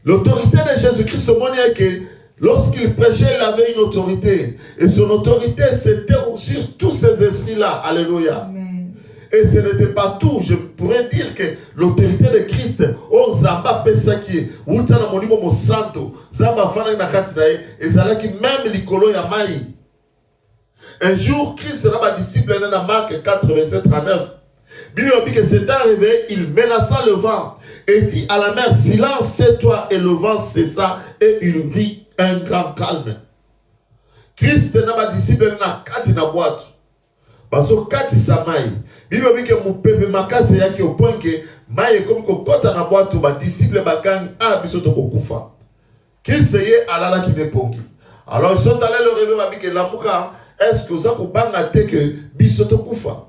l'autorité de Jésus-Christ au monde est que lorsqu'il prêchait, il avait une autorité. Et son autorité, c'était sur tous ces esprits-là. Alléluia. Amen. Et ce n'était pas tout. Je pourrais dire que l'autorité de Christ, on zamba pesaki, ou tana monimo mo santo, zamba fana na katinae, et ça là qui même l'icolo ya mai. Un jour, Christ n'a pas disciple dans Marc 4, verset 39. Bible dit que c'est arrivé, il menaça le vent et dit à la mer: silence, tais-toi, et le vent cessa et il rit un grand calme. Christ n'a pas disciple na kati na boîte. Parce que kati sa mai. Bible dit que mon pepe makase yaki au point que mai comme ko kota na boîte ba disciple bakang a bisoto ko kufa. Christ yé alala ki nepongi. Alors ils sont allés le réveiller ba bi que lamuka est-ce que ça ko banga te que bisoto kufa.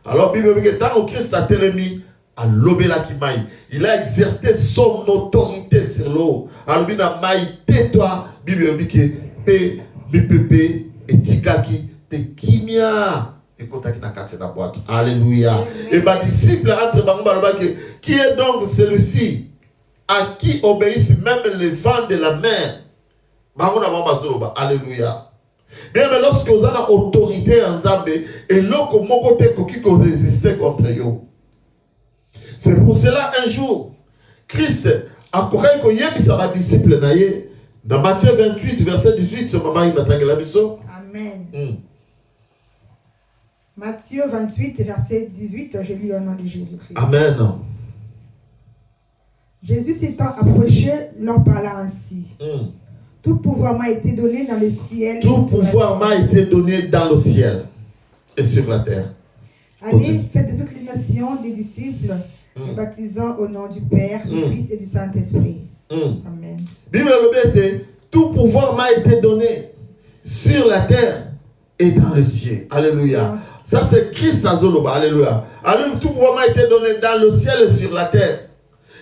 Alors Bible dit que tant que Christ a télémi à l'obéla qui maille, il a exercé son autorité sur l'eau. Alors il a maille, tais-toi. Bible dit que P, BPP et Tikaki, te kimia. Et quand tu as na boîte. Alléluia. Et ma disciple entre Bangba qui est donc celui-ci à qui obéissent même les vents de la mer. Alléluia. Bien, mais lorsque vous avez autorité en Zambé, et l'autre côté qui résister contre eux. C'est pour cela un jour, Christ a couru sa disciple dans Matthieu 28, verset 18, maman il m'a la mission. Amen. Matthieu 28, verset 18, je lis au nom de Jésus-Christ. Amen. Jésus s'étant approché, leur parla ainsi. Tout pouvoir m'a été donné dans le ciel. Tout pouvoir m'a été donné dans le ciel et sur la terre. Allez, faites de toutes les nations des disciples, les baptisant au nom du Père, du Fils et du Saint-Esprit. Amen. Bible tout pouvoir m'a été donné sur la terre et dans le ciel. Alléluia. Ça c'est Christ Azoloba. Alléluia. Alléluia. Tout pouvoir m'a été donné dans le ciel et sur la terre.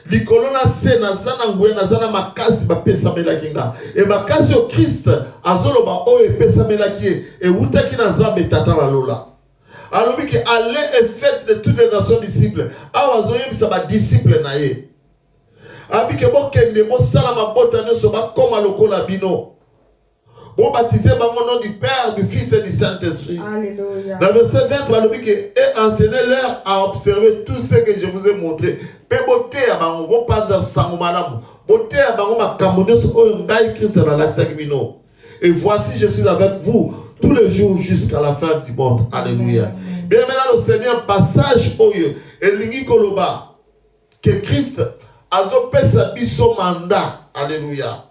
Likolona se nazana ngwe nazana makasi ba pesa melakinga. Et makasi au Christ azolo ba o e pesa melaki e utaki na nzambe tata la lola. Alors que allez et faites de toutes les nations disciples. Awazoye bisa ba disciple na ye. Abi ke bo kende bo sala mabota nyoso ba koma lokola bino. Bon baptisé par mon nom du Père, du Fils et du Saint-Esprit. Alléluia. Dans le verset 20, on dit que et enseignez-leur à observer tout ce que je vous ai montré. Pe beauté à bango, bon pas dans sang madame. Beauté à bango ma camonos o ngai Christ dans la bino. Et voici je suis avec vous tous les jours jusqu'à la fin du monde. Alléluia. Bien maintenant le Seigneur passage oyo elingi koloba que Christ azo pesa biso mandat. Alléluia.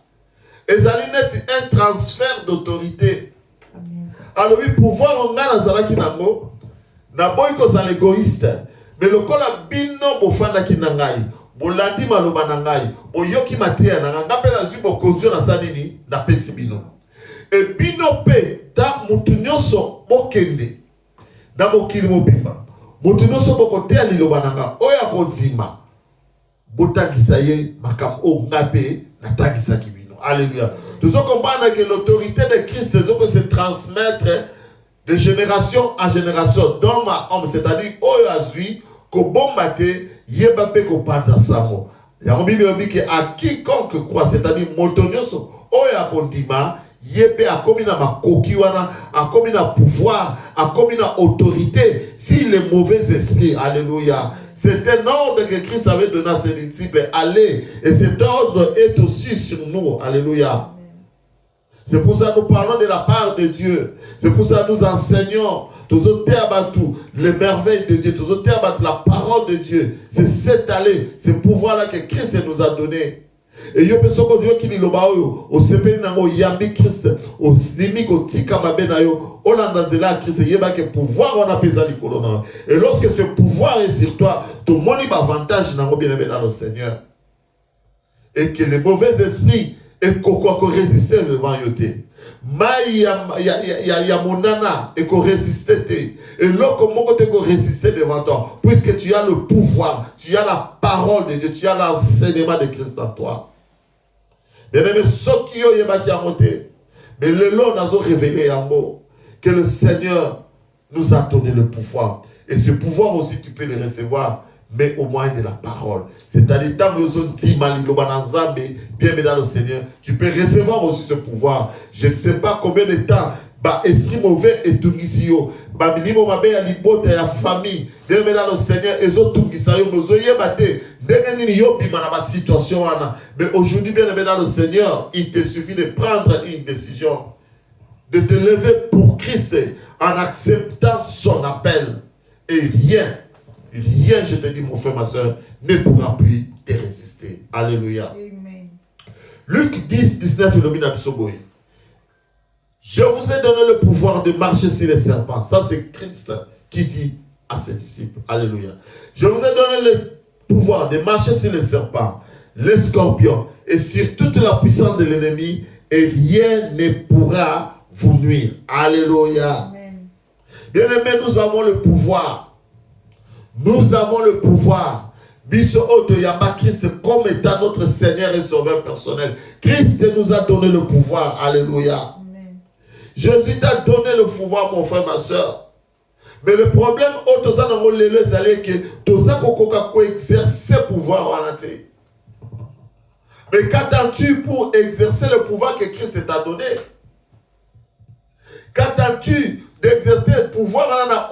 Et ça net un transfert d'autorité. Alors oui, pouvoir on a dans zala kinango, na boy ko za l'égoïste, mais le kola bino bo fanda kinangai, bo landi maloba nangai, bo yoki matia na ngape na zubo konzo na sanini na pesi bino. Et bino pe ta mutunyoso bokende. Na mokili mobimba. Mutunyoso bokote aliloba nanga, oya konzima. Botangisa ye makam o ngape na tangisa kibi. Alléluia. Nous comprenons que l'autorité de Christ se transmettre de génération en génération, d'homme à homme, c'est-à-dire, oyo azui, ko bombate, yebape ko pantasamo. La Bible dit que à quiconque croit, c'est-à-dire, motonyoso, oyo akondima, yebe a commis na makokiwana, a commis na pouvoir, a commis na autorité, si les mauvais esprits, alléluia. C'est un ordre que Christ avait donné à ses disciples. Allez. Et cet ordre est aussi sur nous. Alléluia. C'est pour ça que nous parlons de la part de Dieu. C'est pour ça que nous enseignons les merveilles de Dieu. La parole de Dieu. C'est cet aller, ce pouvoir-là que Christ nous a donné. Et yo peso ko Dieu qui lo ba yo o sepeli nango yambi Christ o limi ko tika mabe na yo olanda nzela Christ yeba ke pouvoir on a pesa likolo na. Et lorsque ce pouvoir est sur toi, ton moni ba avantage nango bien aimé dans le Seigneur. Et que les mauvais esprits et ko résister devant yote. Mai ya monana et ko résister te. Et là comment te ko résister devant toi puisque tu as le pouvoir, tu as la parole de Dieu, tu as l'enseignement de Christ en toi. Bien-aimé, ce qui est qui a monté, mais le long nous a révélé en mots que le Seigneur nous a donné le pouvoir. Et ce pouvoir aussi, tu peux le recevoir, mais au moyen de la parole. C'est-à-dire, tant que nous sommes dit, bien dans le Seigneur, tu peux recevoir aussi ce pouvoir. Je ne sais pas combien de temps, esprit mauvais et tout ici, milimo mabe ya libota ya famille, bien dans le Seigneur, et autres tout ici, nous oyez batté. Mais aujourd'hui, bien aimé dans le Seigneur, il te suffit de prendre une décision, de te lever pour Christ en acceptant son appel. Et rien, je te dis, mon frère, ma soeur, ne pourra plus te résister. Alléluia. Amen. Luc 10, 19, je vous ai donné le pouvoir de marcher sur les serpents. Ça, c'est Christ qui dit à ses disciples. Alléluia. Je vous ai donné le pouvoir de marcher sur les serpents, les scorpions et sur toute la puissance de l'ennemi, et rien ne pourra vous nuire. Alléluia. Bien-aimés, nous avons le pouvoir. Nous avons le pouvoir. Biso Oto Yamba Christ comme étant notre Seigneur et Sauveur personnel. Christ nous a donné le pouvoir. Alléluia. Amen. Jésus t'a donné le pouvoir, mon frère, ma soeur. Mais le problème, c'est que tu as exercer le pouvoir en entier. Mais qu'attends-tu pour exercer le pouvoir que Christ t'a donné? Qu'attends-tu d'exercer le pouvoir en entier?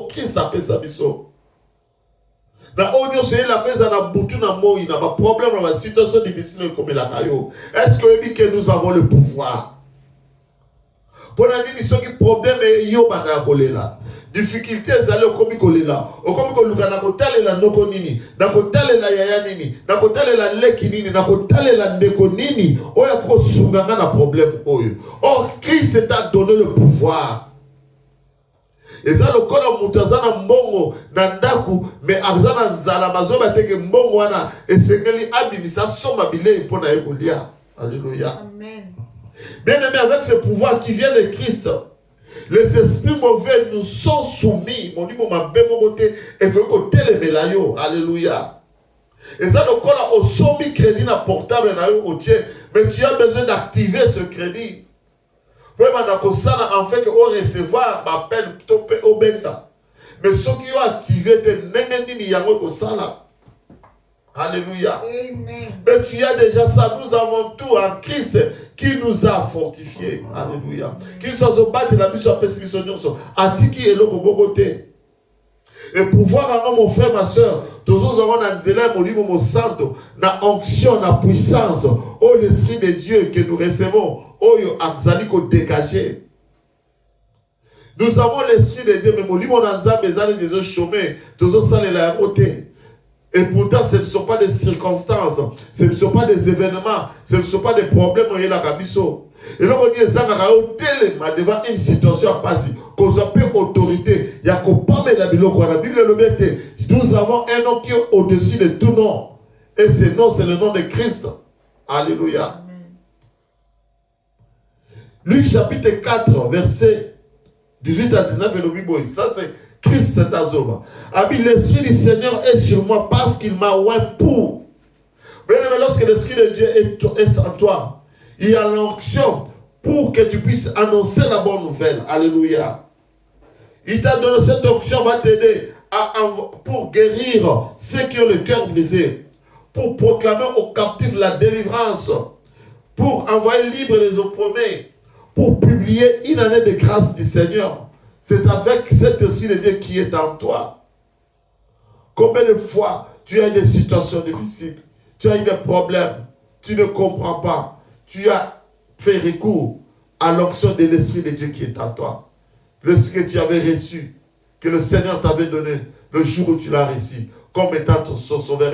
Christ a fait ça. Na onyo c'est la pesa na butu na moi na ba problème na situation difficile comme la kayo. Est-ce que nous avons le pouvoir? Pour la nini soki problème yo bana kolela. Difficulté zalo komi kolela. O komi koluka na kotalela noko nini, na kotalela yaya nini, na kotalela leki nini, na kotalela ndeko nini, oya ko sunganga na problème oyo. Or Christ t'a donné le pouvoir. Et ça le kola mutazana mbongo na ndaku mais azana nzala mazoba teke mbongo wana esengeli abimisa soma bilei pona ekolia. Alléluia. Amen. Bien aimé, avec ce pouvoir qui vient de Christ, Les esprits mauvais nous sont soumis. Mon Dieu, mon côté et que côté les mélayo. Alléluia. Et ça, donc, on a au sommet crédit na portable mais tu as besoin d'activer ce crédit. En fait, on recevoir l'appel au benda. Mais ceux qui ont activé tes nengendini yango ko sala. Alléluia. Amen. Mais tu as déjà ça. Nous avons tout en Christ qui nous a fortifiés. Alléluia. Qu'il soit se battre la mission à persécution. Atiki et le côté. Et pouvoir, mon frère, ma soeur, tous nous avons un zèle, mon livre, mon santo, na onction, na puissance, oh l'Esprit de Dieu que nous recevons, oh yo axaliko dégagé. Nous avons l'Esprit de Dieu, mais mon livre, mon anza, mes années des chômés, tous nous allons la côté. Et pourtant, ce ne sont pas des circonstances, ce ne sont pas des événements, ce ne sont pas des problèmes, il y a la rabisso. Et là, on dit, devant une situation à passer, qu'on appelle autorité, il y a qu'on parle de la Bible, nous avons un nom qui est au-dessus de tout nom. Et ce nom, c'est le nom de Christ. Alléluia. Amen. Luc chapitre 4, verset 18 à 19, et le Bible, ça c'est Christ d'Azoma. Ami, l'Esprit du Seigneur est sur moi parce qu'il m'a oint pour. Mais lorsque l'Esprit de Dieu est en toi, il y a l'onction pour que tu puisses annoncer la bonne nouvelle. Alléluia. Il t'a donné cette onction, va t'aider pour guérir ceux qui ont le cœur brisé, pour proclamer aux captifs la délivrance, pour envoyer libre les opprimés, pour publier une année de grâce du Seigneur. C'est avec cet Esprit de Dieu qui est en toi. Combien de fois tu as des situations difficiles, tu as eu des problèmes, tu ne comprends pas. Tu as fait recours à l'onction de l'Esprit de Dieu qui est en toi. L'Esprit que tu avais reçu, que le Seigneur t'avait donné le jour où tu l'as reçu, comme étant ton sauveur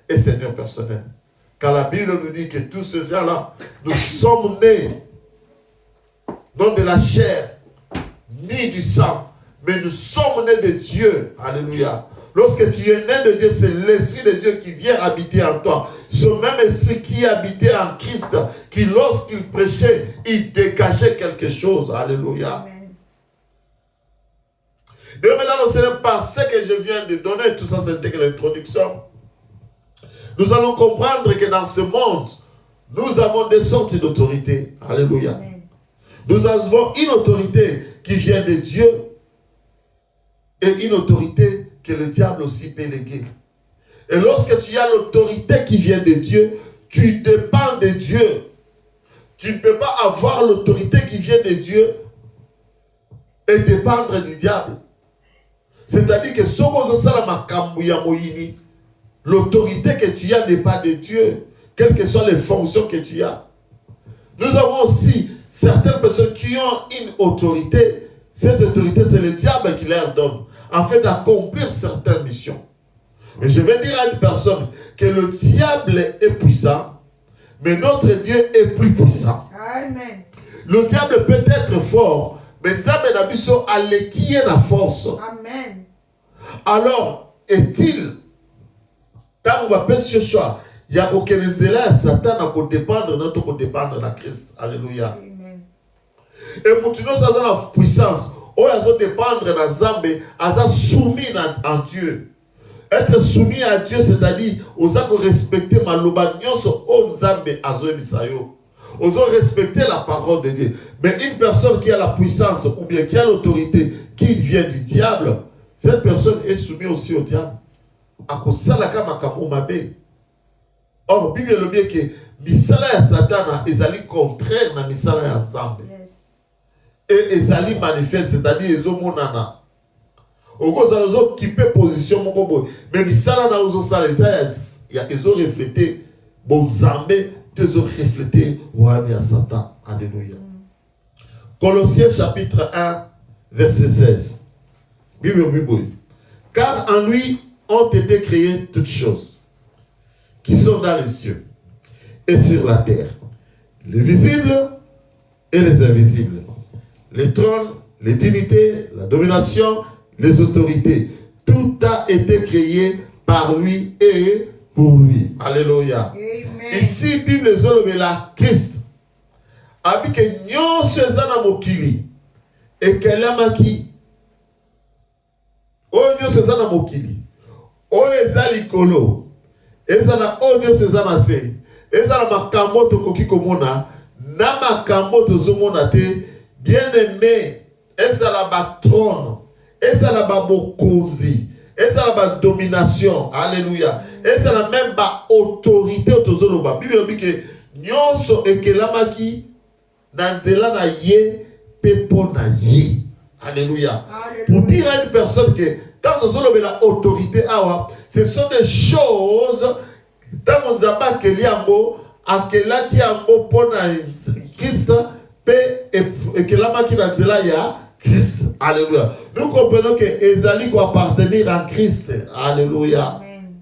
et Seigneur personnel. Car la Bible nous dit que tous ces gens-là, nous sommes nés non de la chair, ni du sang, mais nous sommes nés de Dieu. Alléluia. Lorsque tu es né de Dieu, c'est l'Esprit de Dieu qui vient habiter en toi. Ce même Esprit qui habitait en Christ, qui lorsqu'il prêchait, il dégageait quelque chose. Alléluia. Amen. Et maintenant, ce n'est pas ce que je viens de donner, tout ça c'était que l'introduction. Nous allons comprendre que dans ce monde, nous avons des sortes d'autorités. Alléluia. Amen. Nous avons une autorité qui vient de Dieu et une autorité que le diable aussi peut léguer. Et lorsque tu as l'autorité qui vient de Dieu, tu dépends de Dieu. Tu ne peux pas avoir l'autorité qui vient de Dieu et dépendre du diable. C'est-à-dire que l'autorité que tu as n'est pas de Dieu, quelles que soient les fonctions que tu as. Nous avons aussi certaines personnes qui ont une autorité. Cette autorité, c'est le diable qui leur donne, afin d'accomplir certaines missions. Et je vais dire à une personne que le diable est puissant, mais notre Dieu est plus puissant. Amen. Le diable peut être fort, mais Nzambe na biso aleki na force. Amen. Alors, est-il, tant qu'on va faire ce choix, il y a aucun intérêt Satan à dépendre de notre dépendre de la Christ. Alléluia. Amen. Et pour tout nous, ça a la puissance. On a dépendre de Nzambe, à soumis en Dieu. Être soumis à Dieu, c'est-à-dire, aux a respecter maloba nyonso o Nzambe azo bisayo. Aux respecter la parole de Dieu. Mais une personne qui a la puissance ou bien qui a l'autorité qui vient du diable, cette personne est soumise aussi au diable. Akosalaka makamu mabe. Or, Bible le bien que misala ya Satan ezali contraire na misala ya Nzambe. Et ezali manifeste, c'est-à-dire ezomonana. Okozala occupé position moko boy. Mais misala na ozosala ya ezo refléter bon Nzambe, ezo refléter wani ya Satan. Alléluia. Colossiens chapitre 1 verset 16. Bible. Car en lui ont été créées toutes choses qui sont dans les cieux et sur la terre, les visibles et les invisibles, les trônes, les dignités, la domination, les autorités. Tout a été créé par lui et pour lui. Alléluia. Amen. Ici, Bible zolobela Christ. Abike nyonso ezana mokili. ekelamaki oyo nyonso eza na mokili oyo eza likolo eza na oyo nyonso eza na se eza na makambo tokoki komona na makambo tozomona te bien aimé ezala batrone ezala babokonzi ezala badomination alléluia ezala même baautorité tozoloba bible elobi ke nyonso ekelamaki na nzela na ye mpe mpo na ye alléluia pour dire à une personne que quand tozolobela autorité awa ce sont des choses ntango nzambe akeli yango akelaki yango mpo na Christ mpe ekelamaki na nzela ya Christ. Alléluia. Nous comprenons que ezali ko appartenir à Christ. Alléluia. Amen.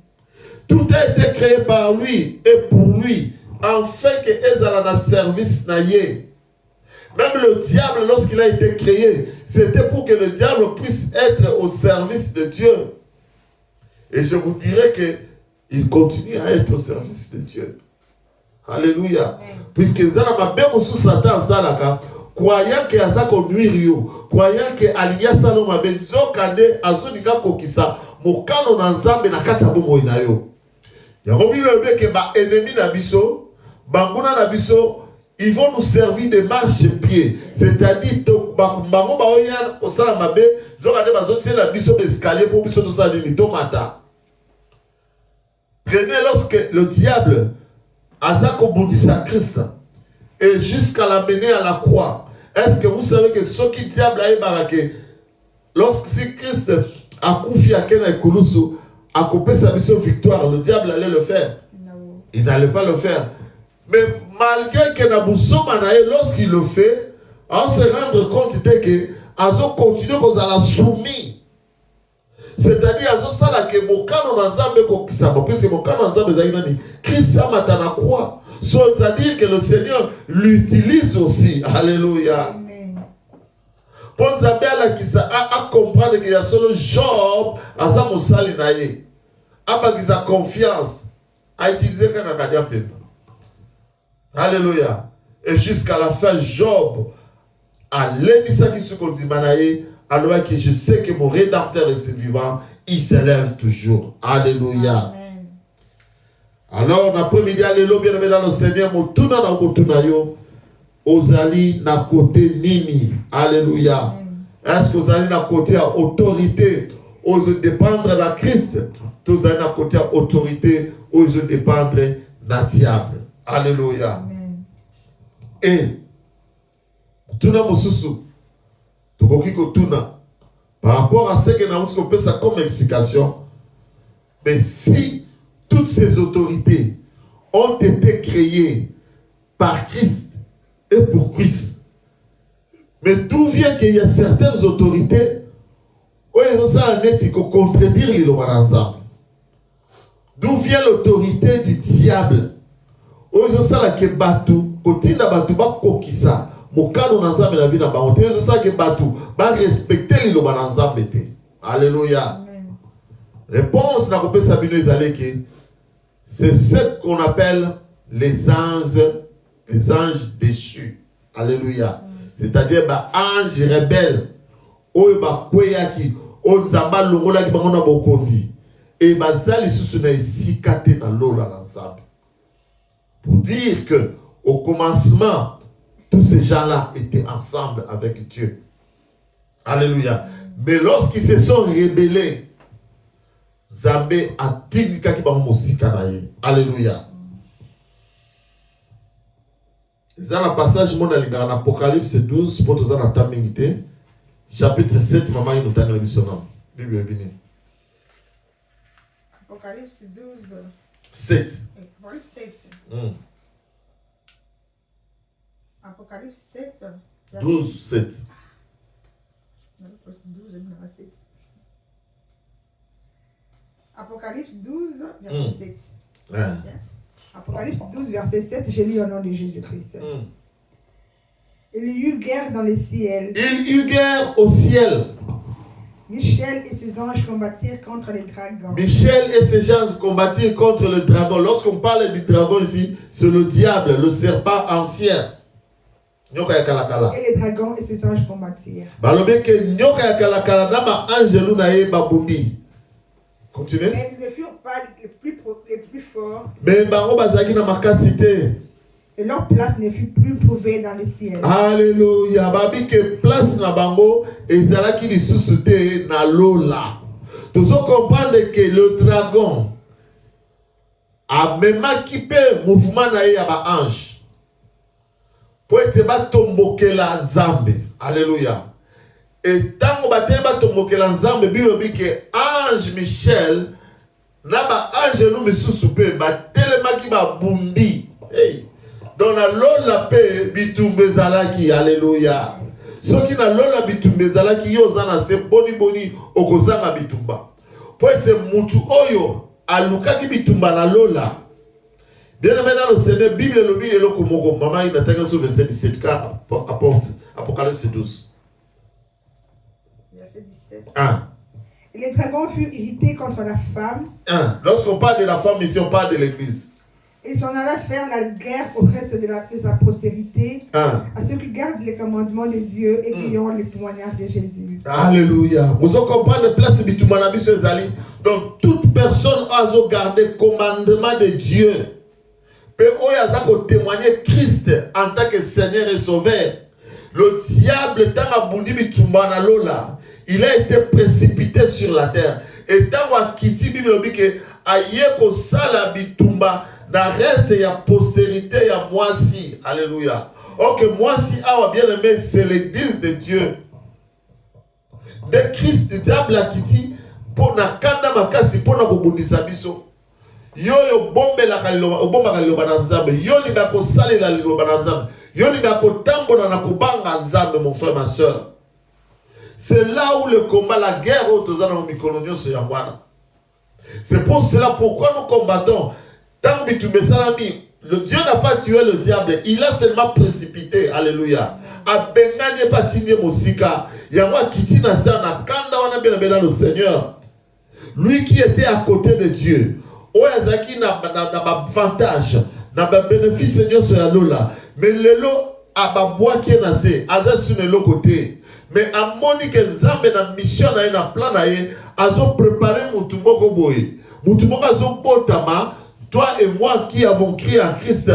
Tout a été créé par lui et pour lui, afin que ezala na service na ye. Même le diable, lorsqu'il a été créé, c'était pour que le diable puisse être au service de Dieu. Et je vous dirais que il continue à être au service de Dieu. Alléluia. Puisque ezala mabemo sous Satan zalaka, croyant que aza conduire yo, croyant que aliya salo mabe nzokande azonika kokisa mokano na nzambe na kati ya bomoi na yo. Yango bible ke ba ennemi na biso, banguna na biso, ils vont nous servir de marche-pied, c'est-à-dire bango ba oya osala mabe nzokande bazotie na biso escalier pour biso to sala ni tomata. Prenez lorsque le diable aza kobundisa Christ et jusqu'à l'amener à la croix. Est-ce que vous savez que ce qui diable a ébarqué, lorsque Christ a confié à Ken et Koulousou, a coupé sa mission victoire, le diable allait le faire. Non. Il n'allait pas le faire. Mais malgré que Nabousso Manaï, lorsqu'il le fait, on se rendre compte que Azo continue à la soumis. C'est-à-dire Azo Sala que mon canon n'ensemble kokisama, puisque mon canon n'ensemble zainani, Christ Samatana croix. C'est-à-dire que le Seigneur l'utilise aussi. Alléluia. Pour nous à comprendre qu'il y a seulement Job à sa moussali naïe. À qu'il a confiance à utiliser quand on a dit. Alléluia. Et jusqu'à la fin, Job a l'ennissa qui se dit manaïe, alors que je sais que mon Rédempteur est vivant, il s'élève toujours. Alléluia. Alors, l'après-midi, alléluia, bien-aimé dans le Seigneur, motuna na kotuna yo, ozali na côté nini, alléluia. Est-ce que ozali na côté à autorité, ose dépendre de Christ, ozali na côté à autorité, ose dépendre de diable, alléluia. Et, tuna mosusu, tukoki kotuna, par rapport à ce que nous avons fait ça comme explication, mais si toutes ces autorités ont été créées par Christ et pour Christ. Mais d'où vient qu'il y a certaines autorités où ils ont contredire les lois ensemble? D'où vient l'autorité du diable? Où ils ont ça que Batou, Kotina Batou, Bakokisa, Mokano Nanzam et la vie n'a pas honte. Ils ont ça que Batou, va respecter les lois ensemble. Alléluia. Réponse n'a pas Sabino Izaleke. C'est ce qu'on appelle les anges déchus. Alléluia. C'est-à-dire, anges rebelles. Oeba kweyaki, onzamba longola ki bangona bokonzi. Et bazali susuna isikate na lola l'ensemble. Pour dire que, au commencement, tous ces gens-là étaient ensemble avec Dieu. Alléluia. Mais lorsqu'ils se sont rebellés, Zambé a dit qu'il alléluia. C'est un passage mon dans Apocalypse 12 pour tous en tamingité. Chapitre 7 maman il nous donne le mission. Bible béni. Apocalypse 12 7. Apocalypse 7. Apocalypse 7 12 7. 12 7. Apocalypse 12, verset 7. Ouais. Apocalypse 12, verset 7, je lis au nom de Jésus-Christ. Il y eut guerre dans le ciel. Il y eut guerre au ciel. Michel et ses anges combattirent contre les dragons. Michel et ses anges combattirent contre le dragon. Lorsqu'on parle du dragon ici, c'est le diable, le serpent ancien. Nyoka ya kalakala. Et les dragons et ses anges combattirent. Balobe ke nyoka ya kalakala na ba angelu na ye babundi. Continuez. Mais ils ne furent pas les plus forts. Mais bango bazaki na makasité. Et leur place ne fut plus prouvée dans le ciel. Alléluia. Babi que place na bango ezalaki lisusu te na lola. Tu dois comprendre que le dragon a même équipé mouvement na ye ya ba ange. Pour être ba tombokela nzambe. Alléluia. Et tango ba tele ba tombokela nzambe bilobi que ange Michel na ba ange lu misusu pe ba telemaki ba bundi. Hey. Dans la lola pe bitumbe zalaki. Alléluia. Soki na lola bitumbe zalaki yo zana se boni boni okozanga bitumba. Po ete mutu oyo alukaki bitumba na lola. Bien aimé dans le Seigneur, Bible lobi eloko moko mama inataka sur verset 17 car apporte Apocalypse 12. Verset 17. 1. Et les dragons furent irrités contre la femme. 1. Lorsqu'on parle de la femme ici, on parle de l'église. Ils s'en allaient faire la guerre au reste de sa postérité, à ceux qui gardent les commandements de Dieu et qui ont le témoignage de Jésus. Alléluia. Vous comprenez place bitumana biso ezali. Donc toute personne a gardé le commandement de Dieu. Et oyaza ko témoigner Christ en tant que Seigneur et Sauveur. Le diable tant abundi bitumana lola, il a été précipité sur la terre. Et tant wa kiti Bible dit que aye ko sala bitumba dans le reste, il y a postérité, il y a moi-ci. Alléluia. Ok, moi-ci, bien aimé, c'est l'église de Dieu. De Christ, le diable a quitté pour na kanda makasi pour na kobundisa biso. Yo bombe la kaliloba, bomba kaliloba na nzambe. Yo linga ko sali la liloba na nzambe. Yo linga ko tambola na kubanga nzambe, mon frère, ma soeur. C'est là où le combat, la guerre, c'est pour cela pourquoi nous combattons. Tant que tu me salami, le Dieu n'a pas tué le diable, il a seulement précipité. Alléluia. A bengane patine mosika, yamwa kitina sana kanda wana bien le Seigneur. Lui qui était à côté de Dieu, oyazaki na avantage, na bénéfice Seigneur sur la lola. Mais le lot a babwa qui est nasé, aza sur le côté. Mais à Monique Nzambe na mission na na plan na ye, azo préparé mutumoko boy. Mutumoko azo potama. Toi et moi qui avons crié en Christ,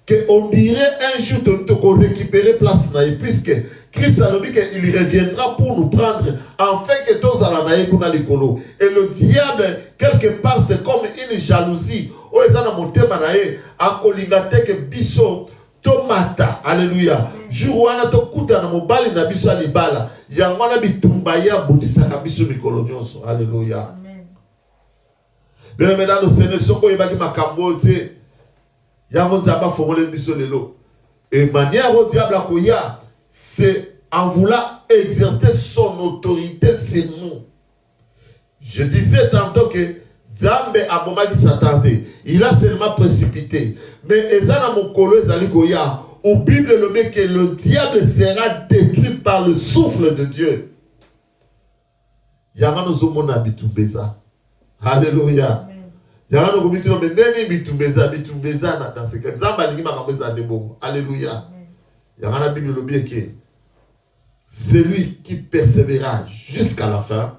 qu'on dirait un jour de récupérer place, puisque Christ a dit qu'il reviendra pour nous prendre, afin que tous allons aller pour les colos. Et le diable, quelque part, c'est comme une jalousie. Oh, ils ont monté manaye, à colingate que biso, tomata, alléluia. Jour où on a tout coupé dans mon bal, na biso alibala, yangwana bitumbaya, boudissa kabiso mikolonioso, alléluia. Bien aimé dans le Seigneur, soko yebaki makambo te yango nzamba formule biso lelo. Et manière au diable akoya, c'est en voulant exercer son autorité sur nous. Je disais tantôt que Zambe abomaki s'attendait. Il a seulement précipité. Mais ezana mokolo ezali koya, au Bible le met que le diable sera détruit par le souffle de Dieu. Yamano zomona bitumbeza. Alléluia. Yamano komitino mendeni bitumbeza dans ce cas. Zamba lingi makameza debongo. Alléluia. Yamana Bible le met que celui qui persévérera jusqu'à la fin,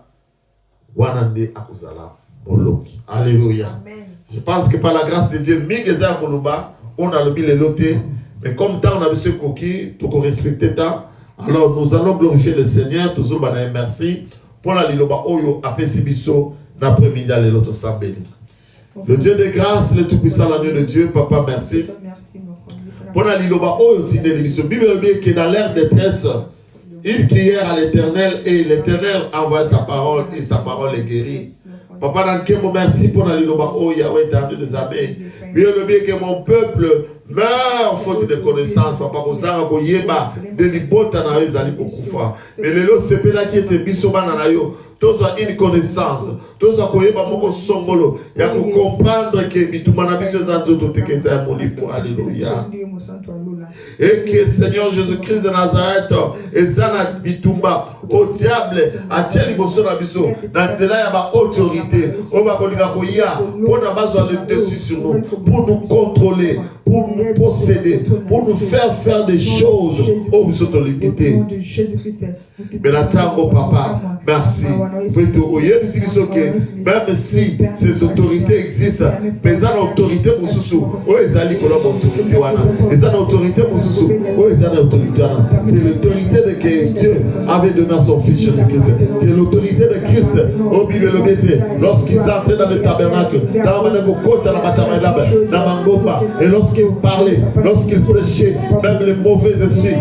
wanande akuzala moloki. Alléluia. Amen. Je pense que par la grâce de Dieu, migeza koloba, on a le bile loté, mais comme tant on a besoin coquille pour qu'on respecte tant, alors nous allons glorifier le Seigneur, toujours bana merci pour la liloba oyo apesibiso l'après-midi à l'autre sambeli. Le Dieu de grâce, le tout-puissant, l'agneau de Dieu, papa merci. Pour la liloba oyo tine libiso, Bible dit que dans l'ère de détresse, ils crièrent à l'Éternel et l'Éternel envoie sa parole et sa parole est guérie. Papa, dans quel moment merci pour la liloba oh Yahweh éternel des armées. Bien le bien que mon peuple meurt faute de connaissance. Papa, vous avez koyeba de libota na ezali kokufa. Mais le lot c'est là qui était bisoba na yo. Tous ont une connaissance. Tous ont koyeba moko songolo. Ya ko comprendre que bitumana biso za nzoto tekeza mon livre. Alléluia. Et que Seigneur Jésus-Christ de Nazareth, ezana bitumba au diable a tieli boso na biso. Na tela ya ba autorité. On va kolinga koya pour na bazwa le dessus sur nous, pour nous contrôler, pour nous posséder, pour nous faire des choses aux autorités. Mais la tango papa, merci. Même si ces autorités existent, mais ils ont autorité pour sous. C'est l'autorité de que Dieu avait donné à son fils Jésus-Christ. C'est l'autorité de Christ au Bible lorsqu'ils entraient dans le tabernacle, et lorsqu'ils parlaient, lorsqu'ils prêchaient, même les mauvais esprits,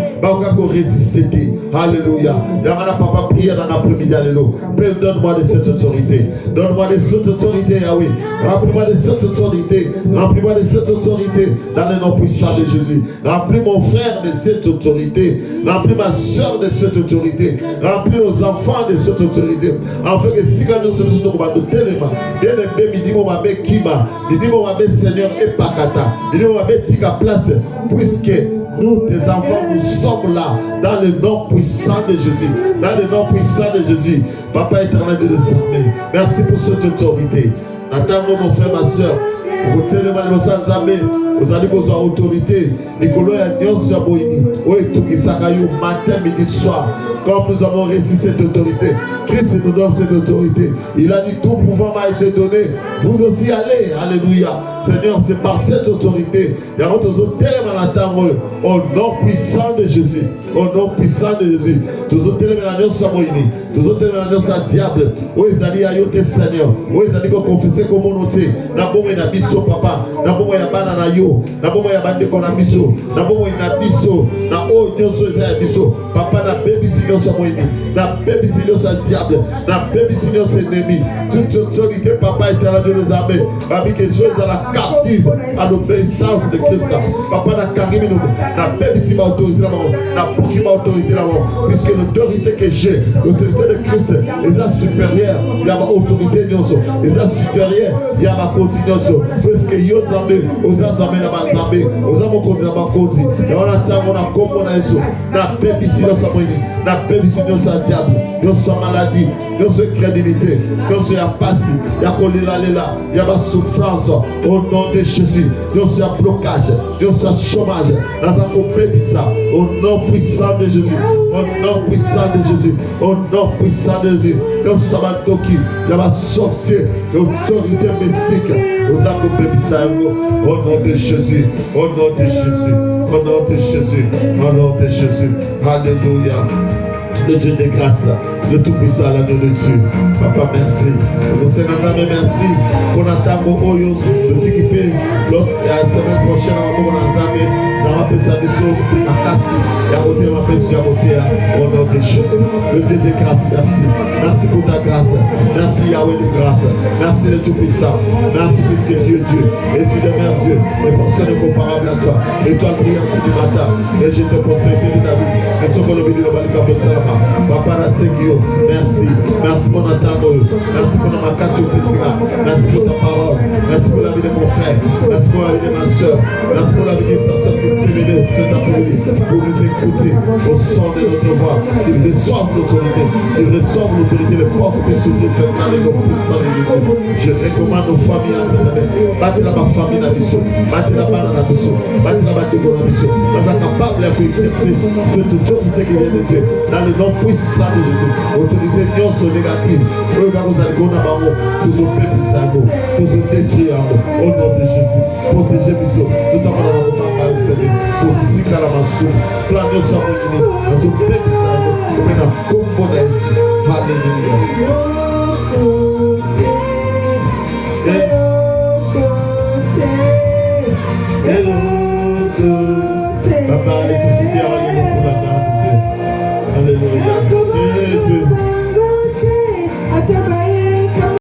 résister. Alléluia. Yamana papa prière dans l'après-midi, alléluia. Père, donne-moi de cette autorité. Donne-moi de cette autorité, Yahweh. Remplis-moi de cette autorité. Remplis-moi de cette autorité dans le nom puissant de Jésus. Remplis mon frère de cette autorité. Remplis ma soeur de cette autorité. Remplis nos enfants de cette autorité. Afin que si nous sommes sur le téléma, bien aimé, minimum avec Kima, minimum avec Seigneur et Pakata, minimum avec Tika Place, puisque nous, tes enfants, nous sommes là, dans le nom puissant de Jésus. Dans le nom puissant de Jésus. Papa éternel de l'armée, merci pour cette autorité. Attends, mon frère, ma soeur, pour que vous allez vous avoir autorité. Nicolas et Dios Saboini, oui, tout qui s'accueille matin, midi, soir. Comme nous avons reçu cette autorité, Christ nous donne cette autorité. Il a dit tout pouvoir m'a été donné. Vous aussi allez, alléluia. Seigneur, c'est par cette autorité. Il y a d'autres au nom puissant de Jésus. Au nom puissant de Jésus. Tous autres téléménageurs sont moinis. Tous autres téléménageurs sont diables. Où ils allaient à yoter Seigneur. Où ils allaient confesser comme on notait. N'abomé na biso papa. N'abomé ya bana na yo. N'abomé ya bande qu'on a biso. N'abomé na biso. Na o nyoso ya biso. Papa na baby sinon sont moinis. Na baby sinon sont diable. Na baby sinon sont ennemis. Toute autorité papa éternel de les armées. Babi que chose à la captive à l'obéissance de Christ. Papa na carimi nous. Na baby si ma autorité là-bas. Na pour qui ma autorité là-bas. Puisque l'autorité que j'ai, l'autorité de Christ, les a supérieures. Il y a ma autorité nyoso. Les a supérieures. Il y a ma continuation. Puisque yo zambe, aux azamé na bazambe, aux amo kondi na bakondi. Et on attend on a comme on a eso. Na baby si nous sommes na baby si nous sommes diable. Nous sommes maladie. Nous sommes crédibilité. Nous sommes passé. Il y a kolila lela. Il y a ma souffrance. Au nom de Jésus. Nous sommes blocage. Nous sommes chômage. Nous avons baby ça. Au nom puissant de Jésus. Au nom puissant de Jésus. Au nom puissant de Jésus. Nous sommes doki. Il y a ma sorcier. L'autorité mystique. Nous avons baby ça. Au nom de Jésus. Au nom de Jésus. Au nom de Jésus. Au nom de Jésus. Alléluia. Le Dieu de grâce, le Tout-Puissant, la de Dieu. Papa, merci. Nous sommes merci pour notre Oyo, le Tikipé, l'autre, la semaine prochaine, on va nous dans ma personne, à Kassi, et à côté, ma personne, à côté, au nom de Jésus. Le Dieu de grâce, merci. Merci pour ta grâce. Merci Yahweh de grâce. Merci le Tout-Puissant. Merci puisque Dieu est Dieu. Et tu demeures Dieu. Et personne n'est comparable à toi. Et toi, le brillante du matin. Et je te prospère de ta vie. Et ce qu'on a vu de la Balika Salama. Papa Nasegio, merci. Merci pour notre amour. Merci pour notre cassure Priscilla. Merci pour ta parole. Merci pour la vie de mon frère. Merci pour la vie de ma soeur. Merci pour la vie des personnes qui s'est levées cet après-midi pour nous écouter au son de notre voix. Ils reçoivent l'autorité. Ils reçoivent l'autorité. Les portes que s'ouvrent cette année comme puissant de Jésus. Je recommande aux familles à travers. Battez la ma famille dans l'issue. Battez la banane dans l'issue. Battez la battez dans l'issue. Nous sommes capables d'exercer cette autorité qui vient de Dieu. Dans le nom puissant de Jésus. Autorité négative. Regardez vous allez go dans le tous aux petits sabots. Tous aux détruire au nom de Jésus. Protégez nous. Nous t'avons dans notre parole, Seigneur. Pour si calamassou. Planez sur nous. Dans aux petits sabots. Nous venons comme bon esprit. Alléluia. Papa,